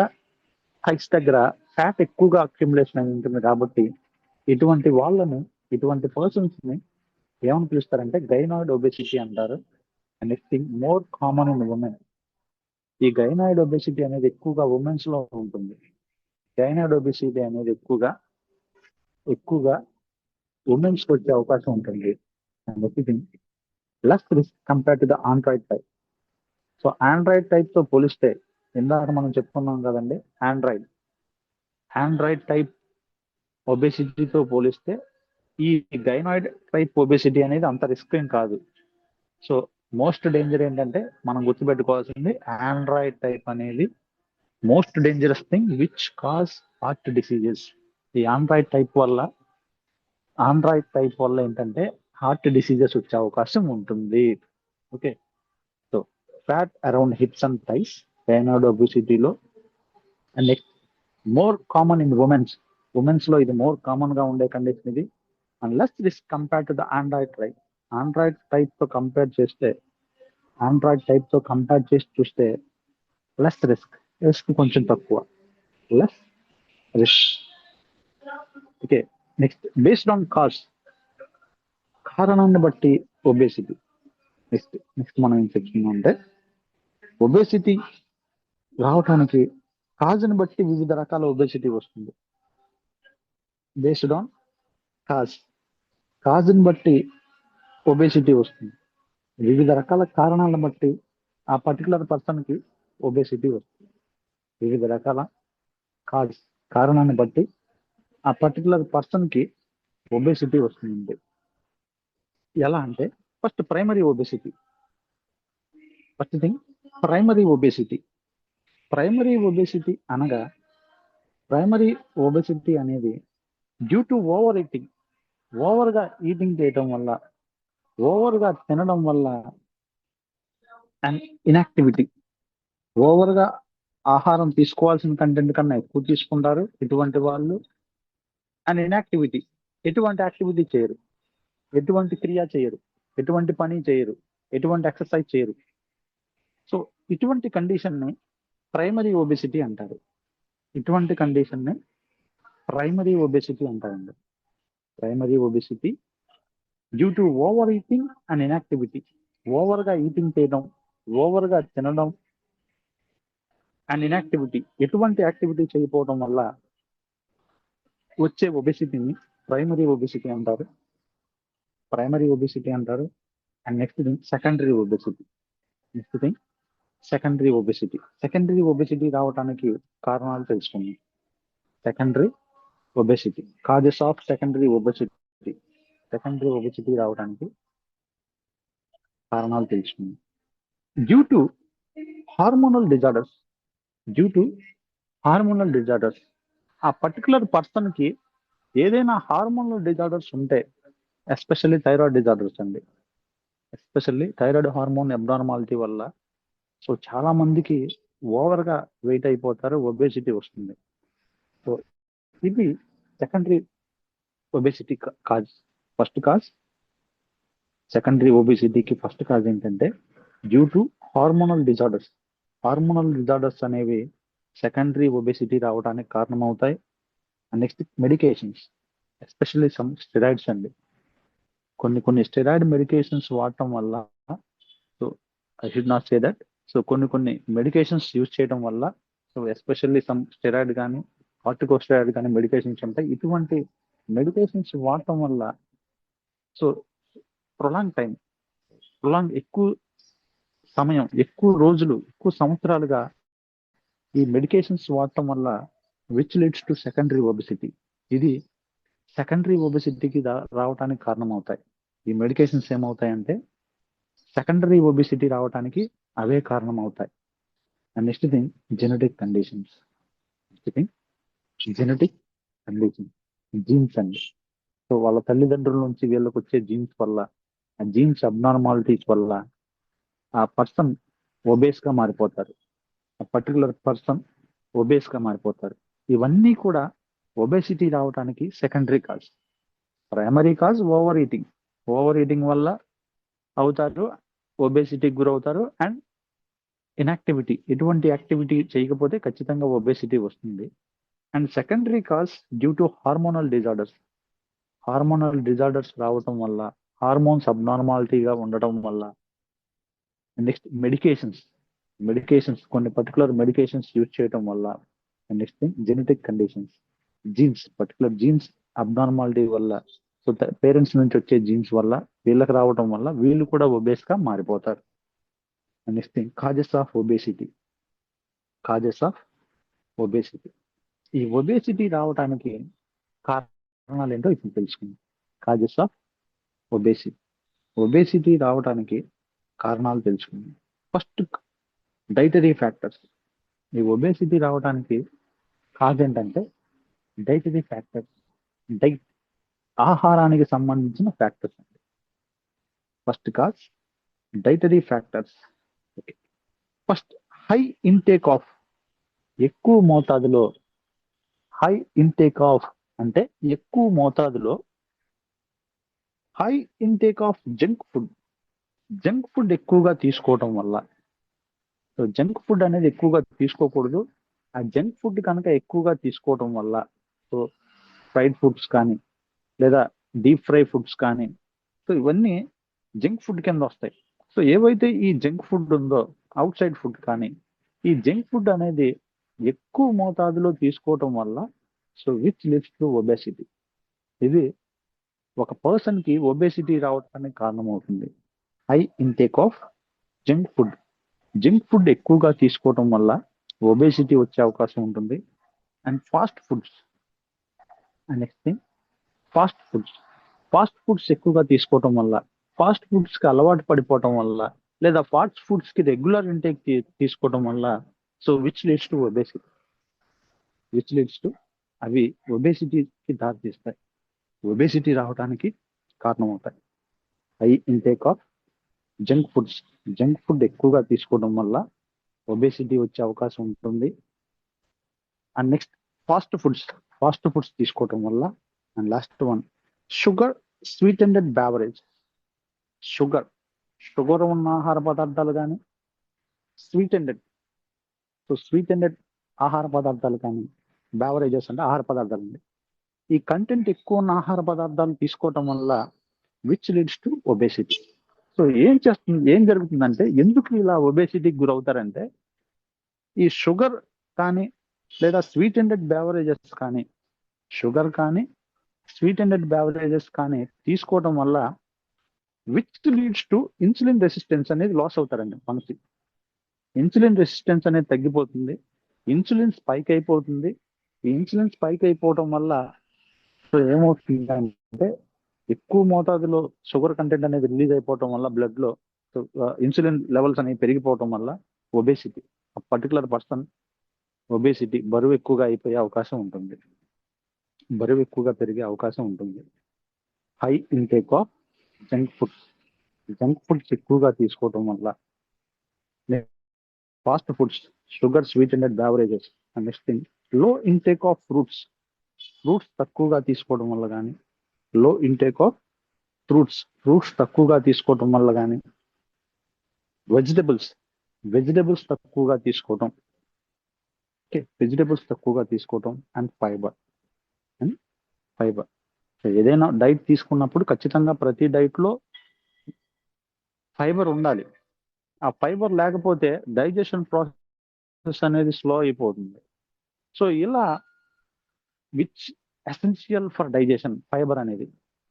థైస్ దగ్గర ఫ్యాట్ ఎక్కువగా అక్యుములేషన్ అయి ఉంటుంది కాబట్టి ఇటువంటి పర్సన్స్ ని ఏమని పిలుస్తారంటే గైనాయిడ్ ఒబేసిటీ అంటారు. And next thing more common in women. ఈ గైనాయిడ్ ఒబేసిటీ అనేది ఎక్కువగా ఉమెన్స్ లో ఉంటుంది. గైనాయిడ్ ఒబేసిటీ అనేది ఎక్కువగా ఉమెన్స్ కి వచ్చే అవకాశం ఉంటుంది. And next thing less risk compare to the android type. So Android type తో పోలిస్తే ఇందాక మనం చెప్పుకున్నాం కదండి, ఆండ్రాయిడ్ టైప్ ఒబేసిటీతో పోలిస్తే ఈ గైనాయిడ్ టైప్ ఒబేసిటీ అనేది అంత రిస్క్ ఏం కాదు. సో మోస్ట్ డేంజర్ ఏంటంటే మనం గుర్తుపెట్టుకోవాల్సింది, ఆండ్రాయిడ్ టైప్ అనేది most dangerous thing which cause heart diseases. ఈ ఆండ్రాయిడ్ టైప్ వల్ల ఏంటంటే హార్ట్ డిసీజెస్ వచ్చే అవకాశం ఉంటుంది. Okay, so fat around hips and thighs gynoid ఒబేసిటీలో. And next more common in womens లో ఇది మోర్ కామన్ గా ఉండే కండిషన్ ఇది. And less risk compare to the android type తో కంపేర్ చేసి చూస్తే లెస్ రిస్క్ కొంచెం తక్కువ, less risk. Okay, next based on కారణాన్ని బట్టి ఒబేసిటీ. నెక్స్ట్ మనం ఏం చెప్తున్నాం అంటే ఒబేసిటీ రావటానికి కాజ్ని బట్టి వివిధ రకాల ఒబేసిటీ వస్తుంది. బేస్డ్ ఆన్ కాజ్ని బట్టి ఒబేసిటీ వస్తుంది. వివిధ రకాల కారణాలను బట్టి ఆ పర్టికులర్ పర్సన్ కి ఒబేసిటీ వస్తుంది. వివిధ రకాల కారణాన్ని బట్టి ఆ పర్టికులర్ పర్సన్ కి ఒబేసిటీ వస్తుంది. ఎలా అంటే first primary obesity. First thing primary obesity అనగా ప్రైమరీ ఒబేసిటీ అనేది డ్యూ టు ఓవర్గా ఈటింగ్ చేయడం వల్ల, ఓవర్గా తినడం వల్ల, అండ్ ఇన్యాక్టివిటీ. ఓవర్గా ఆహారం తీసుకోవాల్సిన కంటెంట్ కన్నా ఎక్కువ తీసుకుంటారు ఇటువంటి వాళ్ళు. అండ్ ఇన్యాక్టివిటీ, ఎటువంటి యాక్టివిటీ చేయరు, ఎటువంటి క్రియ చేయరు, ఎటువంటి పని చేయరు, ఎటువంటి ఎక్సర్సైజ్ చేయరు. సో ఇటువంటి కండిషన్ ని ప్రైమరీ ఒబేసిటీ అంటారు. Primary obesity due to over eating and inactivity. ఓవర్గా ఈటింగ్ చేయడం, ఓవర్గా తినడం, అండ్ ఇన్యాక్టివిటీ, ఎటువంటి యాక్టివిటీ చేయకపోవడం వల్ల వచ్చే ఒబేసిటీని ప్రైమరీ ఒబేసిటీ అంటారు. And next thing secondary obesity రావడానికి కారణాలు తెలుసుకుందాం. కాజెస్ ఆఫ్ సెకండరీ ఒబేసిటీ రావడానికి కారణాలు తెలుసుకుందాం. Due to hormonal disorders. ఆ పర్టికులర్ పర్సన్ కి ఏదైనా హార్మోనల్ డిజార్డర్స్ ఉంటే, ఎస్పెషల్లీ థైరాయిడ్ హార్మోన్ అబ్నార్మాలిటీ వల్ల సో చాలా మందికి ఓవర్ గా వెయిట్ అయిపోతారు, ఒబేసిటీ వస్తుంది. సో ఇది సెకండరీ ఒబేసిటీ సెకండరీ ఒబేసిటీకి ఫస్ట్ కాజ్ ఏంటంటే డ్యూ టు హార్మోనల్ డిజార్డర్స్ అనేవి సెకండరీ ఒబేసిటీ రావడానికి కారణమవుతాయి. And next medications, especially some steroids అండి. కొన్ని స్టెరాయిడ్ మెడికేషన్స్ వాడటం వల్ల so I should not say that. So కొన్ని మెడికేషన్స్ యూజ్ చేయడం వల్ల, సో ఎస్పెషల్లీ సమ్ స్టెరాయిడ్ కానీ కార్టికోస్టెరాయిడ్ కానీ మెడికేషన్స్ ఉంటాయి. ఇటువంటి మెడికేషన్స్ వాడటం వల్ల సో ప్రొలాంగ్ ఎక్కువ సమయం, ఎక్కువ రోజులు, ఎక్కువ సంవత్సరాలుగా ఈ మెడికేషన్స్ వాడటం వల్ల which leads to secondary obesity. ఇది సెకండరీ ఒబెసిటీకి రావడానికి కారణం అవుతాయి. ఈ మెడికేషన్స్ ఏమవుతాయంటే సెకండరీ ఒబెసిటీ రావడానికి అవే కారణం అవుతాయి. And next thing genetic conditions. Genetic condition, jeans అండి. సో వాళ్ళ తల్లిదండ్రుల నుంచి వీళ్ళకి వచ్చే జీన్స్ వల్ల, ఆ జీన్స్ అబ్నార్మాలిటీస్ వల్ల ఆ పర్సన్ ఒబేస్ గా మారిపోతారు. ఆ పర్టికులర్ పర్సన్ ఒబేస్ గా మారిపోతారు. ఇవన్నీ కూడా ఒబేసిటీ రావడానికి secondary cause. Primary cause over eating వల్ల అవుతారు, ఒబేసిటీకి గురవుతారు. అండ్ ఇన్యాక్టివిటీ, ఎటువంటి యాక్టివిటీ చేయకపోతే ఖచ్చితంగా ఒబేసిటీ వస్తుంది. And secondary cause due to hormonal disorders రావటం వల్ల, హార్మోన్స్ అబ్నార్మాలిటీగా ఉండటం వల్ల. నెక్స్ట్ మెడికేషన్స్ కొన్ని పర్టికులర్ మెడికేషన్స్ యూజ్ చేయటం వల్ల. Next thing genetic conditions, particular jeans abnormality వల్ల, సో పేరెంట్స్ నుంచి వచ్చే జీన్స్ వల్ల వీళ్ళకి రావటం వల్ల వీళ్ళు కూడా ఒబేస్ గా మారిపోతారు. Next thing causes of obesity. ఈ ఒబేసిటీ రావడానికి కారణాలు ఏంటో ఇప్పుడు తెలుసుకుందాం. కాజెస్ ఆఫ్ ఒబేసిటీ రావడానికి కారణాలు తెలుసుకుందాం. First dietary factors. ఈ ఒబేసిటీ రావడానికి కాజ్ ఏంటంటే డైటరీ ఫ్యాక్టర్స్, ఆహారానికి సంబంధించిన ఫ్యాక్టర్స్ అండి. First cause dietary factors. First high intake of, ఎక్కువ మోతాదులో, హై ఇంటేక్ ఆఫ్ అంటే ఎక్కువ మోతాదులో high intake of junk food ఎక్కువగా తీసుకోవటం వల్ల. సో జంక్ ఫుడ్ అనేది ఎక్కువగా తీసుకోకూడదు. ఆ జంక్ ఫుడ్ కనుక ఎక్కువగా తీసుకోవటం వల్ల, సో ఫ్రైడ్ ఫుడ్స్ కానీ లేదా డీప్ ఫ్రై ఫుడ్స్ కానీ, సో ఇవన్నీ జంక్ ఫుడ్ కింద వస్తాయి. సో ఏవైతే ఈ జంక్ ఫుడ్ ఉందో, అవుట్ సైడ్ ఫుడ్ కానీ, ఈ జంక్ ఫుడ్ అనేది ఎక్కువ మోతాదులో తీసుకోవటం వల్ల, so which leads to obesity. ఇది ఒక పర్సన్ కి ఒబేసిటీ రావడానికి కారణమవుతుంది. High intake of junk food ఎక్కువగా తీసుకోవటం వల్ల ఒబేసిటీ వచ్చే అవకాశం ఉంటుంది. And fast foods. And next thing fast foods ఎక్కువగా తీసుకోవటం వల్ల, ఫాస్ట్ ఫుడ్స్ కి అలవాటు పడిపోవటం వల్ల, లేదా ఫాస్ట్ ఫుడ్స్ కి రెగ్యులర్ ఇంటేక్ తీసుకోవడం వల్ల, సో విచ్ లీడ్స్ టు అవి ఒబేసిటీకి దారితీస్తాయి, ఒబేసిటీ రావడానికి కారణమవుతాయి. High intake of junk food ఎక్కువగా తీసుకోవడం వల్ల ఒబేసిటీ వచ్చే అవకాశం ఉంటుంది. అండ్ నెక్స్ట్ ఫాస్ట్ ఫుడ్స్ తీసుకోవడం వల్ల. And last one sugar sweetened beverage. Sugar ఉన్న ఆహార పదార్థాలు కానీ, స్వీటెండెడ్ ఆహార పదార్థాలు కానీ, బ్యావరేజెస్ అంటే ఆహార పదార్థాలు అండి. ఈ కంటెంట్ ఎక్కువ ఉన్న ఆహార పదార్థాలు తీసుకోవటం వల్ల which leads to obesity. So ఏం జరుగుతుందంటే, ఎందుకు ఇలా ఒబేసిటీకి గురవుతారంటే, ఈ షుగర్ కానీ లేదా స్వీటెండెడ్ బ్యావరేజెస్ కానీ, తీసుకోవడం వల్ల which leads to insulin resistance అనేది లాస్ అవుతారండి. మనకి ఇన్సులిన్ రెసిస్టెన్స్ అనేది తగ్గిపోతుంది, ఇన్సులిన్ స్పైక్ అయిపోతుంది. ఈ ఇన్సులిన్ స్పైక్ అయిపోవడం వల్ల సో ఏమవుతుంది అంటే, ఎక్కువ మోతాదులో షుగర్ కంటెంట్ అనేది రిలీజ్ అయిపోవటం వల్ల బ్లడ్ లో ఇన్సులిన్ లెవెల్స్ అనేవి పెరిగిపోవటం వల్ల ఒబేసిటీ, పర్టికులర్ పర్సన్ ఒబేసిటీ, బరువు ఎక్కువగా అయిపోయే అవకాశం ఉంటుంది, బరువు ఎక్కువగా పెరిగే అవకాశం ఉంటుంది. High intake of junk foods ఎక్కువగా తీసుకోవటం వల్ల. Fast foods, sugar sweetened beverages. And next thing low intake of fruits తక్కువగా తీసుకోవడం వల్ల కానీ, లో ఇంటేక్ ఆఫ్ ఫ్రూట్స్ తక్కువగా తీసుకోవడం వల్ల కానీ, వెజిటబుల్స్ తక్కువగా తీసుకోవడం. వెజిటబుల్స్ తక్కువగా తీసుకోవడం. And fibre. ఏదైనా డైట్ తీసుకున్నప్పుడు ఖచ్చితంగా ప్రతి డైట్ లో ఫైబర్ ఉండాలి. ఆ ఫైబర్ లేకపోతే డైజెషన్ ప్రాసెస్ అనేది స్లో అయిపోతుంది. సో ఇలా which essential for digestion fibre అనేది,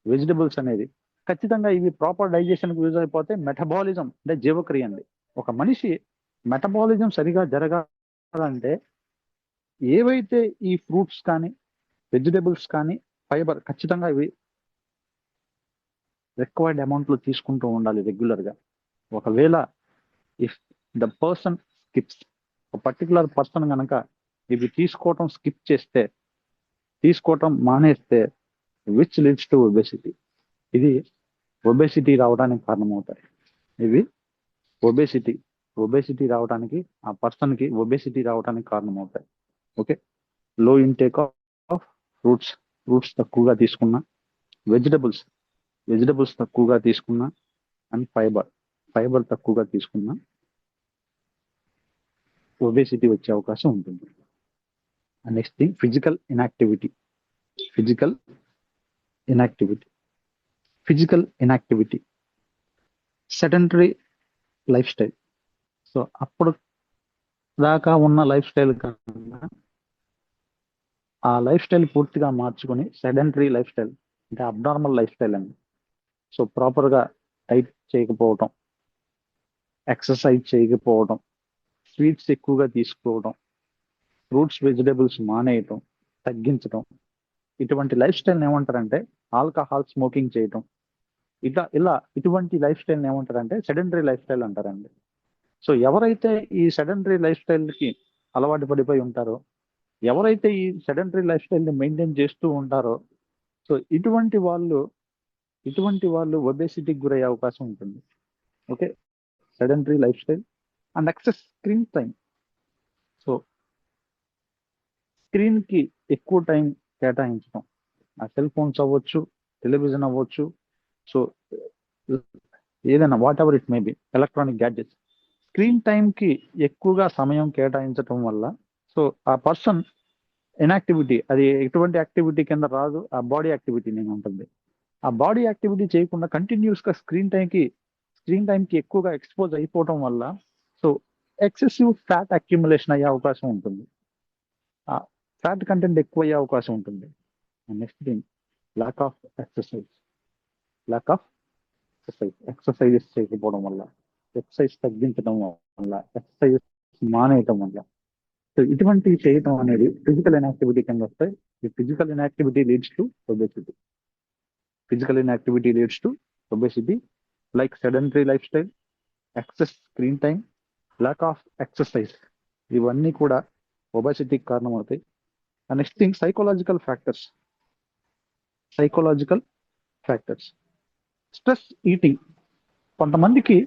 వెజిటబుల్స్ అనేది ఖచ్చితంగా ఇవి ప్రాపర్ డైజెషన్ యూజ్ అయిపోతే మెటబాలిజం అంటే జీవక్రియ అండి. ఒక మనిషి మెటబాలిజం సరిగా జరగాలంటే ఏవైతే ఈ ఫ్రూట్స్ కానీ వెజిటబుల్స్ కానీ ఫైబర్ ఖచ్చితంగా ఇవి రిక్వైర్డ్ అమౌంట్ లో తీసుకుంటూ ఉండాలి రెగ్యులర్ గా. ఒకవేళ ఇఫ్ ద పర్సన్ స్కిప్స్, ఒక పర్టికులర్ పర్సన్ కనుక ఇవి తీసుకోవటం స్కిప్ చేస్తే, తీసుకోవటం మానేస్తే, విచ్ లీడ్స్ టు ఒబేసిటీ, ఇది ఒబేసిటీ రావడానికి కారణమవుతాయి. ఇవి ఒబేసిటీ ఒబేసిటీ రావడానికి, ఆ పర్సన్ కి ఒబేసిటీ రావడానికి కారణమవుతాయి. ఓకే, లో ఇంటేక్ ఆఫ్ ఫ్రూట్స్ తక్కువగా తీసుకున్నా, వెజిటబుల్స్ తక్కువగా తీసుకున్నా, అండ్ ఫైబర్ తక్కువగా తీసుకున్నా ఒబేసిటీ వచ్చే అవకాశం ఉంటుంది. Next thing, physical inactivity, sedentary life style. So అప్పుడు దాకా ఉన్న లైఫ్ స్టైల్ కన్నా ఆ లైఫ్ స్టైల్ పూర్తిగా మార్చుకొని సెడెంటరీ లైఫ్ స్టైల్ అంటే అబ్నార్మల్ లైఫ్ స్టైల్ అండి. సో ప్రాపర్గా డైట్ చేయకపోవటం, ఎక్సర్సైజ్ చేయకపోవడం, స్వీట్స్ ఎక్కువగా తీసుకోవడం, ఫ్రూట్స్ వెజిటబుల్స్ మానేయటం, తగ్గించడం, ఇటువంటి లైఫ్ స్టైల్ని ఏమంటారంటే ఆల్కహాల్ స్మోకింగ్ చేయటం, ఇటువంటి లైఫ్ స్టైల్ని ఏమంటారంటే సెడెంటరీ లైఫ్ స్టైల్ అంటారండి. సో ఎవరైతే ఈ సెడెంటరీ లైఫ్ స్టైల్కి అలవాటు పడిపోయి ఉంటారో, ఎవరైతే ఈ సెడెంటరీ లైఫ్ స్టైల్ని మెయింటైన్ చేస్తూ ఉంటారో, సో ఇటువంటి వాళ్ళు ఒబేసిటీకి గురయ్యే అవకాశం ఉంటుంది. Okay, sedentary life style and excess screen time. So screen కి ఎక్కువ టైం కేటాయించడం, ఆ సెల్ ఫోన్స్ అవ్వచ్చు, టెలివిజన్ అవ్వచ్చు, సో ఏదైనా what ever it may be, electronic gadgets, screen time కి ఎక్కువగా సమయం కేటాయించడం వల్ల సో ఆ పర్సన్ ఇన్యాక్టివిటీ, అది ఎటువంటి యాక్టివిటీ కింద రాదు, ఆ బాడీ యాక్టివిటీ నేను ఉంటుంది. ఆ బాడీ యాక్టివిటీ చేయకుండా కంటిన్యూస్ గా స్క్రీన్ టైంకి ఎక్కువగా ఎక్స్పోజ్ అయిపోవడం వల్ల సో ఎక్సెసివ్ ఫ్యాట్ అక్యుములేషన్ అయ్యే అవకాశం ఉంటుంది, ఆ ఫ్యాట్ కంటెంట్ ఎక్కువ అయ్యే అవకాశం ఉంటుంది. Next thing, lack of exercises చేయకపోవడం వల్ల, ఎక్సర్సైజ్ తగ్గించడం వల్ల, ఎక్సర్సైజ్ మానేయటం వల్ల, సో ఇటువంటివి చేయటం అనేది ఫిజికల్ ఇన్యాక్టివిటీ కింద వస్తాయి. ఈ physical inactivity leads to obesity, like sedentary life style, excess screen time, lack of exercise, ఇవన్నీ కూడా ఒబేసిటీకి కారణం అవుతాయి. Next thing, psychological factors, stress eating. కొంతమందికి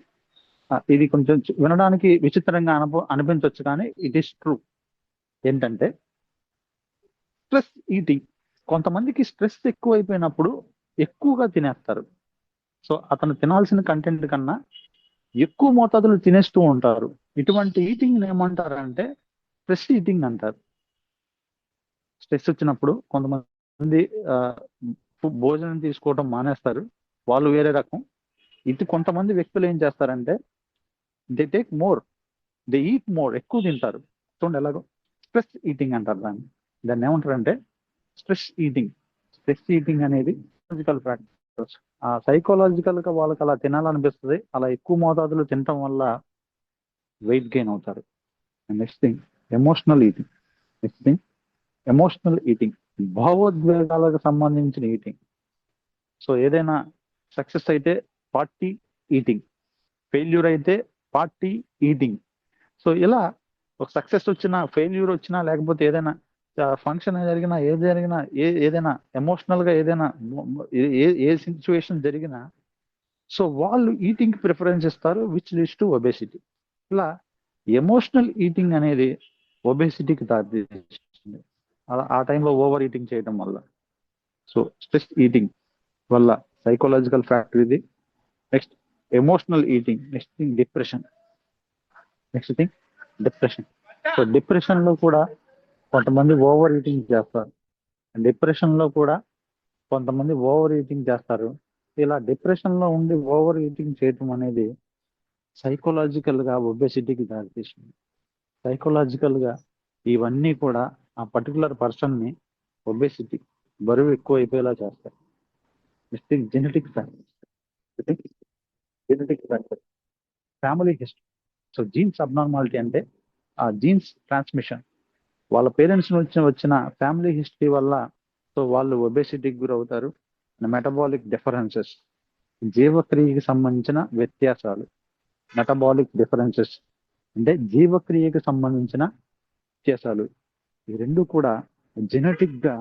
ఇది కొంచెం వినడానికి విచిత్రంగా అనిపించవచ్చు, కానీ ఇట్ ఈస్ ట్రూ. ఏంటంటే స్ట్రెస్ ఈటింగ్, కొంతమందికి స్ట్రెస్ ఎక్కువైపోయినప్పుడు ఎక్కువగా తినేస్తారు. సో అతను తినాల్సిన కంటెంట్ కన్నా ఎక్కువ మోతాదులు తినేస్తూ ఉంటారు. ఇటువంటి ఈటింగ్ ఏమంటారంటే స్ట్రెస్ ఈటింగ్ అంటారు. స్ట్రెస్ వచ్చినప్పుడు కొంతమంది భోజనం తీసుకోవడం మానేస్తారు, వాళ్ళు వేరే రకం. ఇటు కొంతమంది వ్యక్తులు ఏం చేస్తారంటే దే ఈట్ మోర్, ఎక్కువ తింటారు. చూడండి ఎలాగో, స్ట్రెస్ ఈటింగ్ అంటారు దాన్ని ఏమంటారంటే స్ట్రెస్ ఈటింగ్ అనేది సైకలాజికల్ ఫ్యాక్టర్స్. ఆ సైకలాజికల్ గా వాళ్ళకి అలా తినాలనిపిస్తుంది, అలా ఎక్కువ మోతాదులు తినటం వల్ల వెయిట్ గెయిన్ అవుతారు. నెక్స్ట్ థింగ్, ఎమోషనల్ ఈటింగ్, భావోద్వేగాలకు సంబంధించిన ఈటింగ్. సో ఏదైనా సక్సెస్ అయితే పార్టీ ఈటింగ్, ఫెయిల్యూర్ అయితే పార్టీ ఈటింగ్. సో ఇలా ఒక సక్సెస్ వచ్చినా, ఫెయిల్యూర్ వచ్చినా, లేకపోతే ఏదైనా ఫంక్షన్ జరిగినా, ఏదైనా ఎమోషనల్ గా ఏదైనా ఏ సిచ్యువేషన్ జరిగినా సో వాళ్ళు ఈటింగ్ ప్రిఫరెన్స్ ఇస్తారు, విచ్ లీడ్స్ టు ఒబేసిటీ. ఇలా ఎమోషనల్ ఈటింగ్ అనేది ఒబేసిటీకి దారితీస్తుంది, ఆ టైంలో ఓవర్ ఈటింగ్ చేయడం వల్ల. సో స్ట్రెస్ ఈటింగ్ వల్ల సైకలాజికల్ ఫ్యాక్టర్ ఇది. Next emotional eating. Next thing, depression. So depression లో కూడా కొంతమంది ఓవర్ ఈటింగ్ చేస్తారు. ఇలా డిప్రెషన్ లో ఉండి ఓవర్ ఈటింగ్ చేయటం అనేది సైకలాజికల్ గా ఒబేసిటీకి దారితీస్తుంది. సైకలాజికల్ గా ఇవన్నీ కూడా ఆ పర్టికులర్ పర్సన్ ని ఒబేసిటీ, బరువు ఎక్కువ అయిపోయేలా చేస్తాయి. Next genetic factor. Genetic factor, family history. So jeans abnormality అంటే ఆ జీన్స్ ట్రాన్స్మిషన్, వాళ్ళ పేరెంట్స్ నుంచి వచ్చిన ఫ్యామిలీ హిస్టరీ వల్ల సో వాళ్ళు ఒబేసిటీకి గురవుతారు. మెటబాలిక్ డిఫరెన్సెస్, జీవక్రియకి సంబంధించిన వ్యత్యాసాలు. మెటబాలిక్ డిఫరెన్సెస్ అంటే జీవక్రియకి సంబంధించిన వ్యత్యాసాలు. ఈ రెండు కూడా జెనెటిక్ గా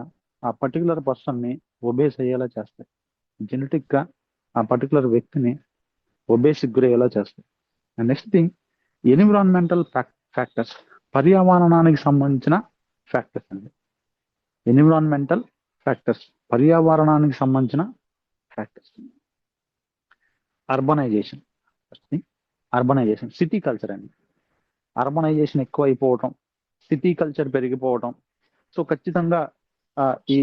ఆ పర్టికులర్ పర్సన్ ని ఒబేస్ అయ్యేలా చేస్తాయి. జెనెటిక్ గా ఆ పర్టికులర్ వ్యక్తిని ఒబేసిక్ గురయ్యేలా చేస్తాయి. And next thing environmental factors, పర్యావరణానికి సంబంధించిన ఫ్యాక్టర్స్ అండి. ఎన్విరాన్మెంటల్ ఫ్యాక్టర్స్, పర్యావరణానికి సంబంధించిన factors. Urbanization, urbanization, city culture అండి. అర్బనైజేషన్ ఎక్కువ అయిపోవటం, సిటీ కల్చర్ పెరిగిపోవటం. సో ఖచ్చితంగా ఈ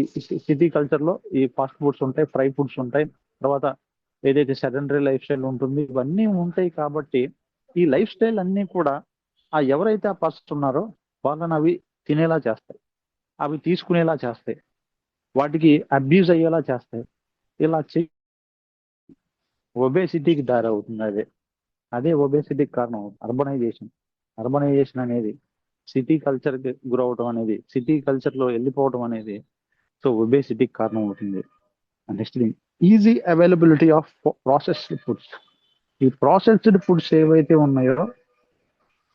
సిటీ కల్చర్ లో ఈ ఫాస్ట్ ఫుడ్స్ ఉంటాయి, ఫ్రై ఫుడ్స్ ఉంటాయి, తర్వాత ఏదైతే సెడెంటరీ లైఫ్ స్టైల్ ఉంటుంది, ఇవన్నీ ఉంటాయి. కాబట్టి ఈ లైఫ్ స్టైల్ అన్ని కూడా ఎవరైతే ఆ పర్సన్ ఉన్నారో వాళ్ళని అవి తినేలా చేస్తాయి, అవి తీసుకునేలా చేస్తాయి, వాటికి అబ్యూజ్ అయ్యేలా చేస్తాయి. ఇలా ఒబేసిటీకి దారి అవుతుంది. అదే ఒబేసిటీకి కారణం అర్బనైజేషన్. అర్బనైజేషన్ అనేది సిటీ కల్చర్ కి గురవడం అనేది, సిటీ కల్చర్ లో వెళ్ళిపోవడం అనేది సో ఒబేసిటీకి కారణం అవుతుంది. Next thing easy availability of processed foods. ఈ ప్రాసెస్డ్ ఫుడ్స్ ఏవైతే ఉన్నాయో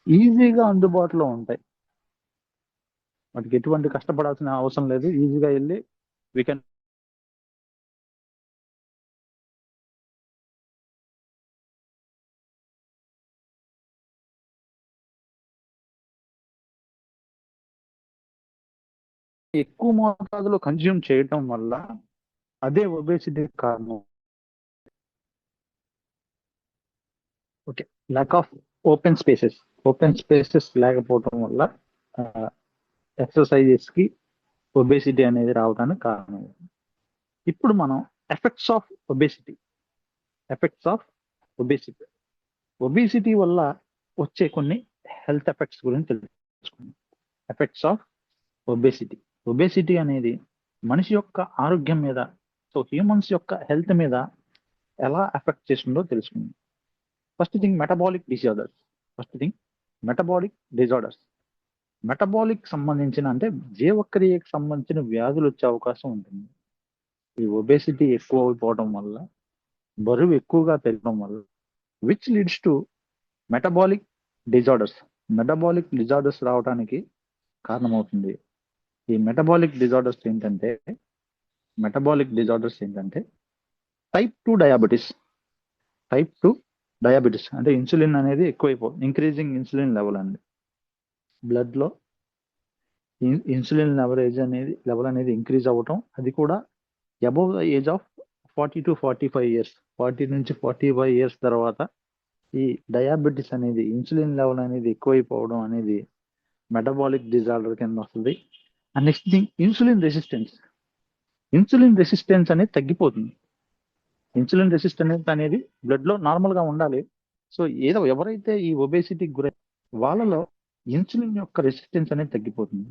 ఈజీగా అందుబాటులో ఉంటాయి, వాటికి ఎటువంటి కష్టపడాల్సిన అవసరం లేదు, ఈజీగా వెళ్ళి వీ కెన్. ఎక్కువ మోతాదులో కన్జ్యూమ్ చేయటం వల్ల అదే ఒబేసిటీ కారణం. Okay, lack of open spaces, open spaces లేకపోవటం వల్ల ఎక్సర్సైజెస్ కి ఒబేసిటీ అనేది రావడానికి కారణం. ఇప్పుడు మనం effects of obesity, effects of obesity, obesity వల్ల వచ్చే కొన్ని హెల్త్ ఎఫెక్ట్స్ గురించి తెలుసుకుందాం. Effects of obesity. ఒబేసిటీ అనేది మనిషి యొక్క ఆరోగ్యం మీద, సో హ్యూమన్స్ యొక్క హెల్త్ మీద ఎలా ఎఫెక్ట్ చేస్తుందో తెలుసుకుందాం. First thing metabolic disorders. First thing metabolic disorders. Metabolic సంబంధించిన అంటే జీవక్రియకి సంబంధించిన వ్యాధులు వచ్చే అవకాశం ఉంటుంది. ఈ ఒబేసిటీ ఎక్కువ అయిపోవడం వల్ల, బరువు ఎక్కువగా పెరగడం వల్ల, which leads to metabolic disorders. Metabolic disorders రావడానికి కారణమవుతుంది. ఈ మెటబాలిక్ డిజార్డర్స్ ఏంటంటే టైప్ 2 డయాబెటీస్. టైప్ 2 డయాబెటీస్ అంటే ఇన్సులిన్ అనేది ఇంక్రీజింగ్ ఇన్సులిన్ లెవెల్ అండి. బ్లడ్ లో ఇన్సులిన్ లెవెల్ అనేది ఇంక్రీజ్ అవ్వటం, అది కూడా above the age of 40 to 45 years, 40 నుంచి 45 ఇయర్స్ తర్వాత ఈ డయాబెటీస్ అనేది, ఇన్సులిన్ లెవెల్ అనేది ఎక్కువైపోవడం అనేది మెటబాలిక్ డిజార్డర్ కింద వస్తుంది. And next thing insulin resistance. Insulin resistance అనేది తగ్గిపోతుంది. ఇన్సులిన్ రెసిస్టెన్స్ అనేది బ్లడ్ లో నార్మల్ గా ఉండాలి. సో ఎవరైతే ఈ ఒబేసిటీకి గురై వాళ్ళలో ఇన్సులిన్ యొక్క రెసిస్టెన్స్ అనేది తగ్గిపోతుంది.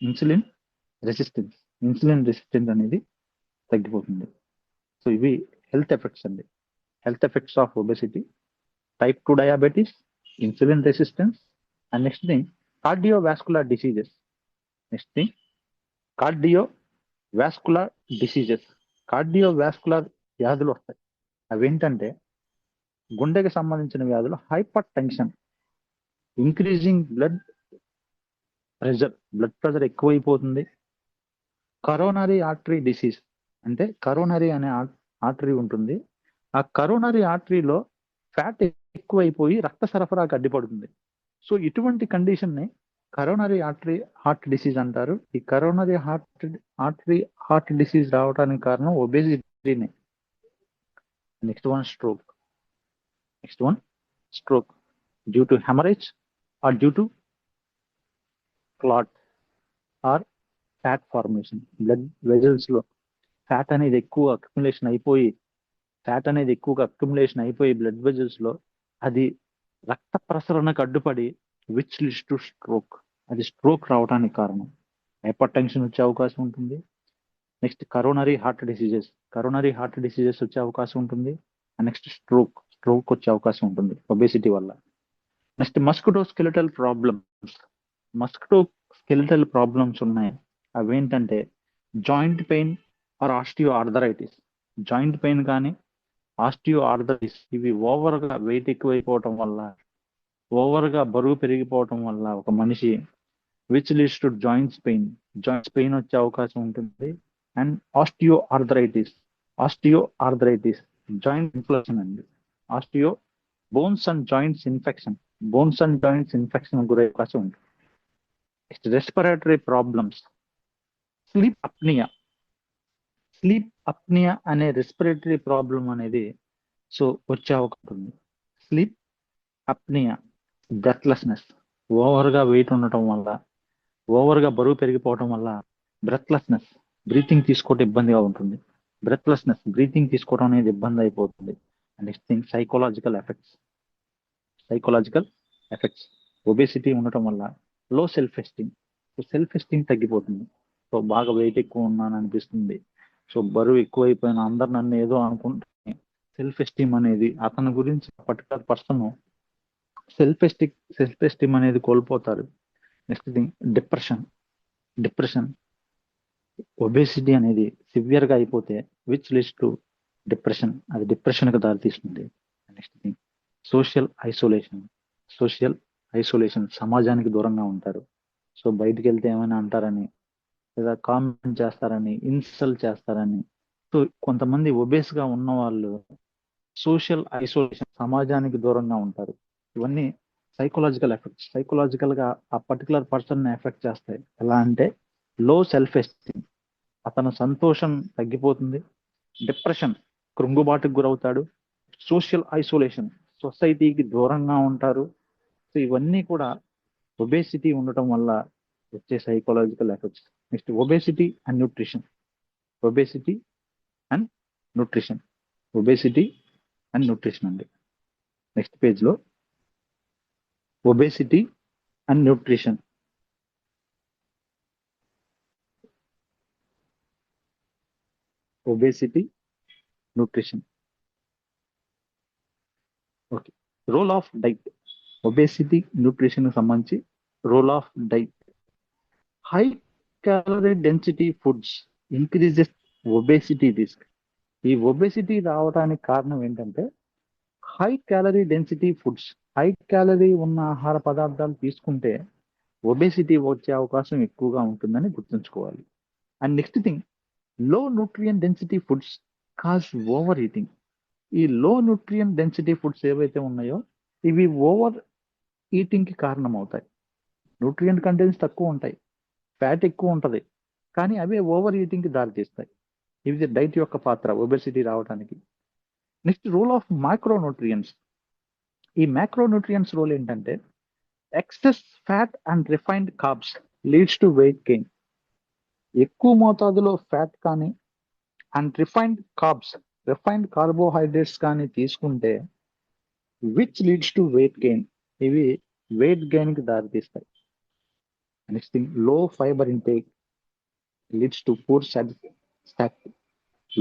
ఇన్సులిన్ రెసిస్టెన్స్ అనేది తగ్గిపోతుంది. సో ఇవి హెల్త్ ఎఫెక్ట్స్ అండి. Health effects of obesity, type 2 diabetes, insulin resistance. And next thing cardiovascular diseases. Next thing cardiovascular diseases. Cardiovascular వ్యాధులు వస్తాయి. అవేంటంటే గుండెకి సంబంధించిన వ్యాధులు, hyper tension, increasing blood pressure ఎక్కువైపోతుంది. కరోనరీ ఆర్టరీ డిసీజ్ అంటే కరోనరీ అనే ఆర్టరీ ఉంటుంది. ఆ కరోనరీ ఆర్టరీలో ఫ్యాట్ ఎక్కువైపోయి రక్త సరఫరాకు అడ్డుపడుతుంది. సో ఇటువంటి కండిషన్ ని కరోనరీ హార్ట్ డిసీజ్ అంటారు. ఈ కరోనరీ హార్ట్ డిసీజ్ రావడానికి కారణం ఒబేసిటీనే. Next one stroke due to haemorrhage or due to clot or fat formation. Blood vessels లో ఫ్యాట్ అనేది ఎక్కువగా అక్యుములేషన్ అయిపోయి బ్లడ్ వెజల్స్ లో అది రక్త ప్రసరణకు అడ్డుపడి విచ్ లీడ్స్ టు స్ట్రోక్, అది స్ట్రోక్ రావడానికి కారణం. హైపర్ టెన్షన్ వచ్చే అవకాశం ఉంటుంది. నెక్స్ట్ కరోనరీ హార్ట్ డిసీజెస్ వచ్చే అవకాశం ఉంటుంది. అండ్ నెక్స్ట్ స్ట్రోక్ వచ్చే అవకాశం ఉంటుంది ఒబేసిటీ వల్ల. నెక్స్ట్ మస్కుటో స్కెలిటల్ ప్రాబ్లమ్స్ ఉన్నాయి. అవేంటంటే joint pain or osteo arthritis. Joint pain కానీ ఆస్టియో ఆర్థరైటిస్ ఇవి ఓవర్గా వెయిట్ ఎక్కువైపోవటం వల్ల, ఓవర్గా బరువు పెరిగిపోవటం వల్ల ఒక మనిషి which leads to joints pain వచ్చే అవకాశం ఉంటుంది. And osteoarthritis joint inflammation అండి. Osteo bones and joints infection గురయ్యే అవకాశం ఉంటుంది. Next respiratory problems, sleep apnea అనే రెస్పిరేటరీ ప్రాబ్లం అనేది వచ్చే అవకాశం ఉంది. స్లీప్ అప్నియా, బ్రెత్లెస్నెస్, ఓవర్గా వెయిట్ ఉండటం వల్ల, ఓవర్గా బరువు పెరిగిపోవటం వల్ల బ్రెత్లెస్నెస్, బ్రీతింగ్ తీసుకోవడం ఇబ్బందిగా ఉంటుంది. బ్రీతింగ్ తీసుకోవడం అనేది ఇబ్బంది అయిపోతుంది. And next thing psychological effects. Obesity ఉండటం వల్ల లో సెల్ఫ్ ఎస్టీమ్ తగ్గిపోతుంది. బాగా వెయిట్ ఎక్కువ ఉన్నాను అనిపిస్తుంది. బరువు ఎక్కువైపోయిన అందరు నన్ను ఏదో అనుకుంటే సెల్ఫ్ ఎస్టీమ్ అనేది, అతని గురించి పర్టికులర్ పర్సన్ సెల్ఫ్ ఎస్టీమ్ అనేది కోల్పోతారు. Next thing depression. ఒబేసిటీ అనేది సివియర్ గా అయిపోతే విచ్ లీడ్స్ టు డిప్రెషన్, అది డిప్రెషన్ కి దారితీస్తుంది. నెక్స్ట్ థింగ్ సోషల్ ఐసోలేషన్, సమాజానికి దూరంగా ఉంటారు. బయటికి వెళ్తే ఏమైనా అంటారని, లేదా కామెంట్ చేస్తారని, ఇన్సల్ట్ చేస్తారని. కొంతమంది ఒబేస్ గా ఉన్న వాళ్ళు సోషల్ ఐసోలేషన్, సమాజానికి దూరంగా ఉంటారు. ఇవన్నీ సైకలాజికల్ గా ఆ పర్టికులర్ పర్సన్ ని ఎఫెక్ట్ చేస్తాయి. ఎలా అంటే లో సెల్ఫ్ ఎస్టీమ్, అతను సంతోషం తగ్గిపోతుంది. డిప్రెషన్, కృంగుబాటుకు గురవుతాడు. సోషల్ ఐసోలేషన్, సొసైటీకి దూరంగా ఉంటారు. ఇవన్నీ కూడా ఒబేసిటీ ఉండటం వల్ల వచ్చే psychological effects. Next obesity and nutrition అండి. నెక్స్ట్ పేజ్ లో obesity and nutrition. Okay. Role of diet, obesity nutrition సంబంధించి role of diet. High calorie density foods increases obesity risk. ఈ ఒబేసిటీ రావడానికి కారణం ఏంటంటే high calorie density foods, high calorie ఉన్న ఆహార పదార్థాలు తీసుకుంటే ఒబేసిటీ వచ్చే అవకాశం ఎక్కువగా ఉంటుందని గుర్తుంచుకోవాలి. అండ్ నెక్స్ట్ థింగ్ లో nutrient density foods cause over eating. ఈ లో న్యూట్రియన్ డెన్సిటీ ఫుడ్స్ ఏవైతే ఉన్నాయో ఇవి ఓవర్ ఈటింగ్ కి కారణం అవుతాయి. న్యూట్రియన్ కంటెంట్స్ తక్కువ ఉంటాయి, ఫ్యాట్ ఎక్కువ ఉంటది, కానీ అవే ఓవర్ ఈటింగ్ కి దారితీస్తాయి. ఇది డైట్ యొక్క పాత్ర ఒబెసిటీ రావడానికి. Next role of micronutrients. ఈ మైక్రోన్యూట్రియన్స్ రోల్ ఏంటంటే excess fat and refined carbs leads to weight gain. ఎక్కువ మోతాదులో ఫ్యాట్ కానీ అండ్ రిఫైన్డ్ కార్బోహైడ్రేట్స్ కానీ తీసుకుంటే which leads to weight gain, ఇవి వెయిట్ గెయిన్ కి దారితీస్తాయి. Next thing low fibre intake leads to poor satisfactory.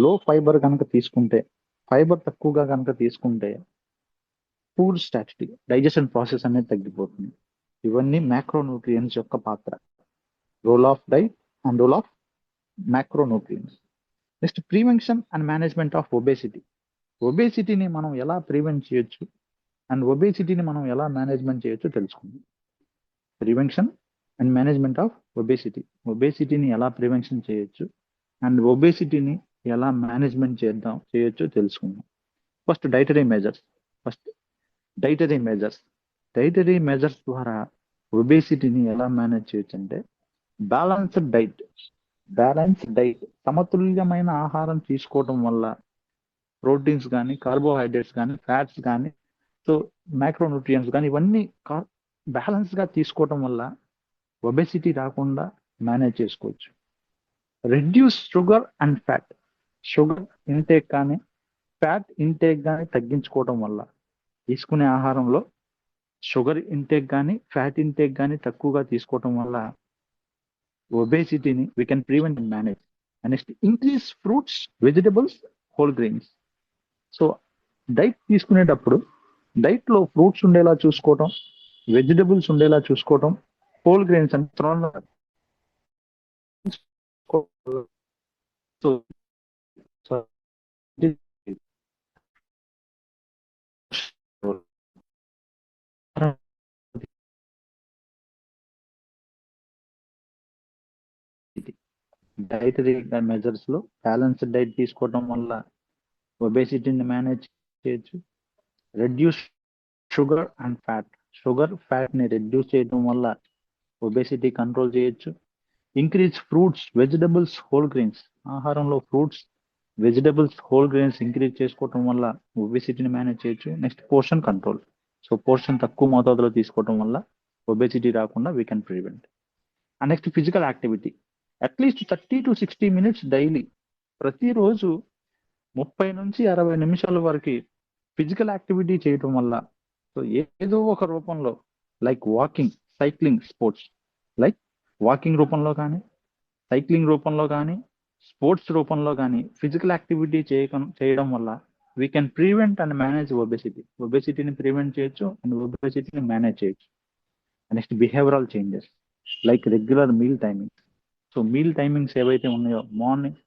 Low fibre కనుక తీసుకుంటే, ఫైబర్ తక్కువగా కనుక తీసుకుంటే పూర్ స్టాటిటీ, డైజెషన్ ప్రాసెస్ అనేది తగ్గిపోతుంది. ఇవన్నీ మ్యాక్రోన్యూట్రియన్స్ యొక్క పాత్ర. Role of diet and role of macronutrients. Next prevention and management of obesity. ఒబేసిటీని మనం ఎలా ప్రివెంట్ చేయొచ్చు అండ్ ఒబేసిటీని మనం ఎలా మేనేజ్మెంట్ చేయొచ్చో తెలుసుకుందాం. ప్రివెన్షన్ అండ్ మేనేజ్మెంట్ ఆఫ్ ఒబేసిటీని ఎలా ప్రివెన్షన్ చేయొచ్చు అండ్ ఒబేసిటీని ఎలా మేనేజ్మెంట్ చేయొచ్చో తెలుసుకుందాం. ఫస్ట్ డైటరీ మెజర్స్ ద్వారా ఒబేసిటీని ఎలా మేనేజ్ చేయొచ్చు అంటే బ్యాలెన్స్డ్ డైట్, సమతుల్యమైన ఆహారం తీసుకోవడం వల్ల ప్రోటీన్స్ కానీ, కార్బోహైడ్రేట్స్ కానీ, ఫ్యాట్స్ కానీ, మైక్రోన్యూట్రియన్స్ కానీ ఇవన్నీ బ్యాలెన్స్ గా తీసుకోవడం వల్ల ఒబెసిటీ రాకుండా మేనేజ్ చేసుకోవచ్చు. Reduce sugar and fat, sugar intake కానీ ఫ్యాట్ ఇంటేక్ కానీ తగ్గించుకోవడం వల్ల, తీసుకునే ఆహారంలో షుగర్ ఇంటేక్ కానీ ఫ్యాట్ ఇంటేక్ కానీ తక్కువగా తీసుకోవటం వల్ల ఒబేసిటీని we can prevent and manage. And next increase fruits, vegetables, whole grains. So diet తీసుకునేటప్పుడు డైట్లో ఫ్రూట్స్ ఉండేలా చూసుకోవటం, వెజిటబుల్స్ ఉండేలా చూసుకోవటం, హోల్ గ్రెయిన్స్ అంటే డైటరీ మెజర్స్ లో బ్యాలెన్స్డ్ డైట్ తీసుకోవడం వల్ల ఒబేసిటీని మేనేజ్ చేయొచ్చు. Reduce sugar and fat, sugar fat ని రెడ్యూస్ చేయడం వల్ల ఒబేసిటీ కంట్రోల్ చేయొచ్చు. Increase fruits, vegetables, whole grains, ఆహారంలో fruits, vegetables, whole grains increase చేసుకోవడం వల్ల ఒబేసిటీని మేనేజ్ చేయొచ్చు. Next portion control, so portion తక్కువ మోతాదులో తీసుకోవడం వల్ల ఒబేసిటీ రాకుండా we can prevent. And next physical activity, అట్లీస్ట్ 30 to 60 minutes డైలీ, ప్రతిరోజు 30 నుంచి 60 నిమిషాల వరకు ఫిజికల్ యాక్టివిటీ చేయటం వల్ల, సో ఏదో ఒక రూపంలో like walking, cycling, sports, like walking రూపంలో కానీ, సైక్లింగ్ రూపంలో కానీ, స్పోర్ట్స్ రూపంలో కానీ ఫిజికల్ యాక్టివిటీ చేయడం వల్ల we can prevent and manage obesity. ఒబేసిటీని ప్రివెంట్ చేయొచ్చు అండ్ ఒబేసిటీని మేనేజ్ చేయొచ్చు. Next behavioural changes like regular meal timings. So meal timings ఏవైతే ఉన్నాయో, morning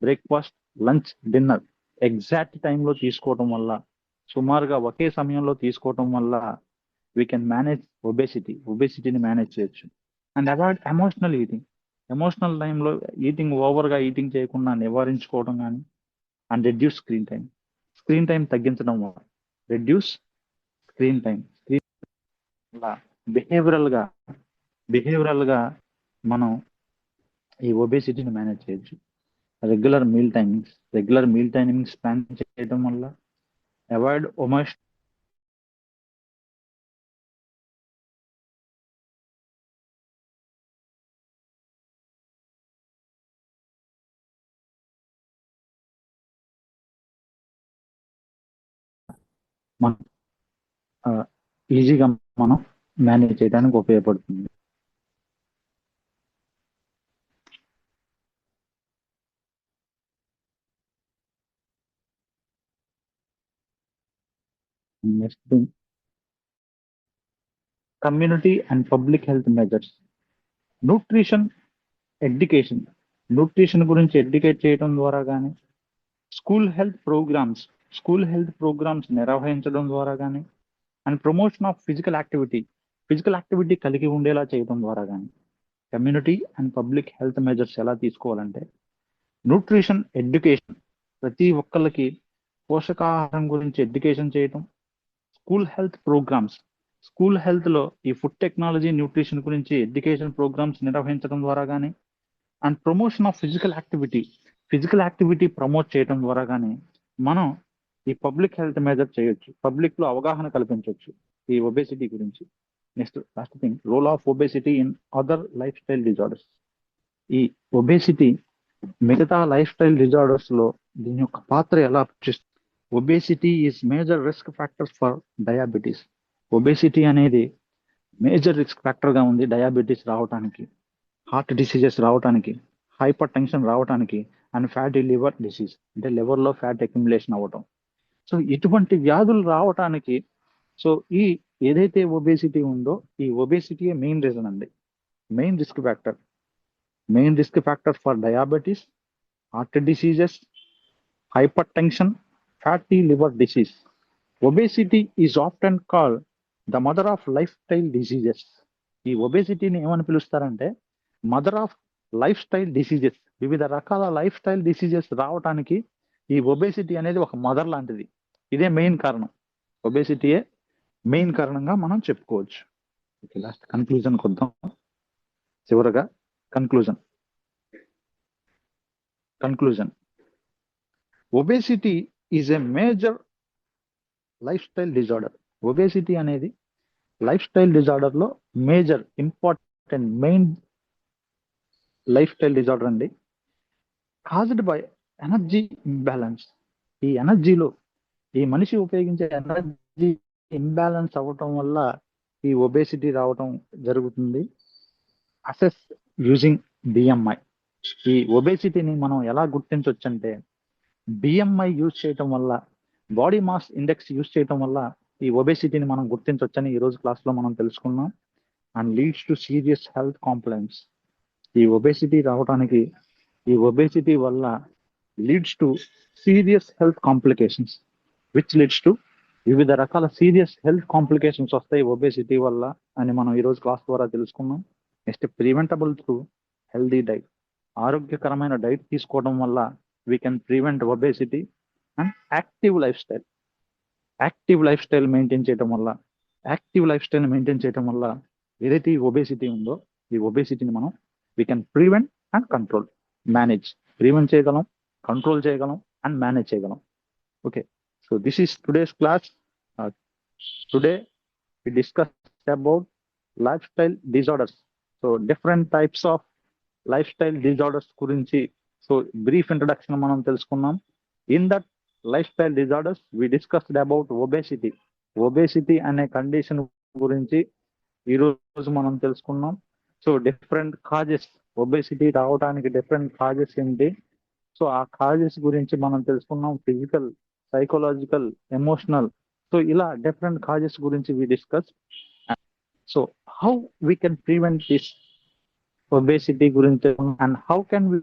breakfast, lunch, dinner exact టైంలో తీసుకోవడం వల్ల, సుమారుగా ఒకే సమయంలో తీసుకోవడం వల్ల వీ కెన్ మేనేజ్ ఒబేసిటీని మేనేజ్ చేయొచ్చు. And avoid emotional eating, emotional టైంలో ఓవర్గా ఈటింగ్ చేయకుండా నివారించుకోవడం కానీ. అండ్ రెడ్యూస్ స్క్రీన్ టైం తగ్గించడం వల్ల, రెడ్యూస్ స్క్రీన్ టైం బిహేవియరల్ గా మనం ఈ ఒబేసిటీని మేనేజ్ చేయొచ్చు. రెగ్యులర్ మీల్ టైమింగ్స్ ప్లాన్ చేయడం వల్ల, అవాయిడ్ మనం ఈజీగా మనం మేనేజ్ చేయడానికి ఉపయోగపడుతుంది. Next thing, community and public health measures. Nutrition గురించి ఎడ్యుకేట్ చేయడం ద్వారా కానీ, స్కూల్ హెల్త్ ప్రోగ్రామ్స్ నిర్వహించడం ద్వారా కానీ, and promotion of physical activity కలిగి ఉండేలా చేయడం ద్వారా కానీ. Community and public health measures ఎలా తీసుకోవాలంటే, న్యూట్రిషన్ ఎడ్యుకేషన్, ప్రతి ఒక్కళ్ళకి పోషకాహారం గురించి ఎడ్యుకేషన్ చేయటం. స్కూల్ హెల్త్ లో ఈ ఫుడ్ టెక్నాలజీ, న్యూట్రిషన్ గురించి ఎడ్యుకేషన్ ప్రోగ్రామ్స్ నిర్వహించడం ద్వారా కానీ, and promotion of physical activity promote చేయడం ద్వారా కానీ మనం ఈ పబ్లిక్ హెల్త్ మెజర్ చేయొచ్చు, పబ్లిక్ లో అవగాహన కల్పించవచ్చు ఈ ఒబేసిటీ గురించి. Next last thing, role of obesity in other life style disorders. ఈ ఒబేసిటీ మిగతా లైఫ్ స్టైల్ డిజార్డర్స్ లో దీని యొక్క పాత్ర ఎలా చేస్తుంది? Obesity is major risk factors for diabetes. Obesity అనేది మేజర్ రిస్క్ ఫ్యాక్టర్ గా ఉంది డయాబెటీస్ రావడానికి, హార్ట్ డిసీజెస్ రావడానికి, హైపర్ టెన్షన్ రావడానికి, అండ్ ఫ్యాటీ లివర్ డిసీజ్ అంటే liver లో ఫ్యాట్ అక్యుములేషన్ అవ్వటం. సో ఇటువంటి వ్యాధులు రావటానికి, సో ఈ ఏదైతే ఒబేసిటీ ఉందో ఈ ఒబేసిటీ మెయిన్ రీజన్ అండి, main risk factor for diabetes, heart diseases, hypertension, fatty liver disease. Obesity is often called the mother of lifestyle diseases. ఈ ఒబేసిటీని ఏమని పిలుస్తారంటే mother of lifestyle diseases. వివిధ రకాల lifestyle diseases రావడానికి ఈ obesity అనేది ఒక మదర్ లాంటిది. ఇదే మెయిన్ కారణం, ఒబేసిటీయే మెయిన్ కారణంగా మనం చెప్పుకోవచ్చు. లాస్ట్ కన్క్లూజన్ కొద్దాం. చివరగా conclusion, obesity is a major lifestyle disorder. Obesity అనేది లైఫ్ స్టైల్ డిజార్డర్ లో major, important, main lifestyle disorder అండి. Caused by energy imbalance. ఈ ఎనర్జీలో ఈ మనిషి ఉపయోగించే ఎనర్జీ ఇంబ్యాలెన్స్ అవ్వటం వల్ల ఈ ఒబేసిటీ రావటం జరుగుతుంది. Assess using BMI. ఈ ఒబేసిటీని మనం ఎలా గుర్తించవచ్చు అంటే బిఎంఐ యూజ్ చేయటం వల్ల, బాడీ మాస్ ఇండెక్స్ యూజ్ చేయటం వల్ల ఈ ఒబేసిటీని మనం గుర్తించవచ్చని ఈ రోజు క్లాస్ లో మనం తెలుసుకున్నాం. And leads to serious health complaints. ఈ ఒబేసిటీ రావడానికి, ఈ ఒబేసిటీ వల్ల leads to serious health complications, which leads to వివిధ రకాల సీరియస్ హెల్త్ కాంప్లికేషన్స్ వస్తాయి ఒబేసిటీ వల్ల అని మనం ఈ రోజు క్లాస్ ద్వారా తెలుసుకున్నాం. Next, preventable through healthy diet. ఆరోగ్యకరమైన డైట్ తీసుకోవడం వల్ల we can prevent obesity. And active life style. Active life style maintain చేయడం వల్ల ఏదైతే ఈ ఒబేసిటీ ఉందో ఈ ఒబేసిటీని మనం we can prevent and control, manage. Prevent చేయగలం, కంట్రోల్ చేయగలం అండ్ మేనేజ్ చేయగలం. Okay, so this is today's class. Today we discussed about lifestyle disorders. So different types of lifestyle disorders గురించి సో బ్రీఫ్ ఇంట్రడక్షన్ మనం తెలుసుకున్నాం. In that life style disorders we discussed about obesity. Obesity అనే condition గురించి ఈ రోజు మనం తెలుసుకున్నాం. So different causes, obesity రావడానికి డిఫరెంట్ కాజెస్ ఏంటి, సో ఆ కాజెస్ గురించి మనం తెలుసుకున్నాం. Physical, psychological, emotional. సో ఇలా డిఫరెంట్ కాజెస్ గురించి we discuss. So how we can prevent this obesity గురించి అండ్ హౌ కెన్ వి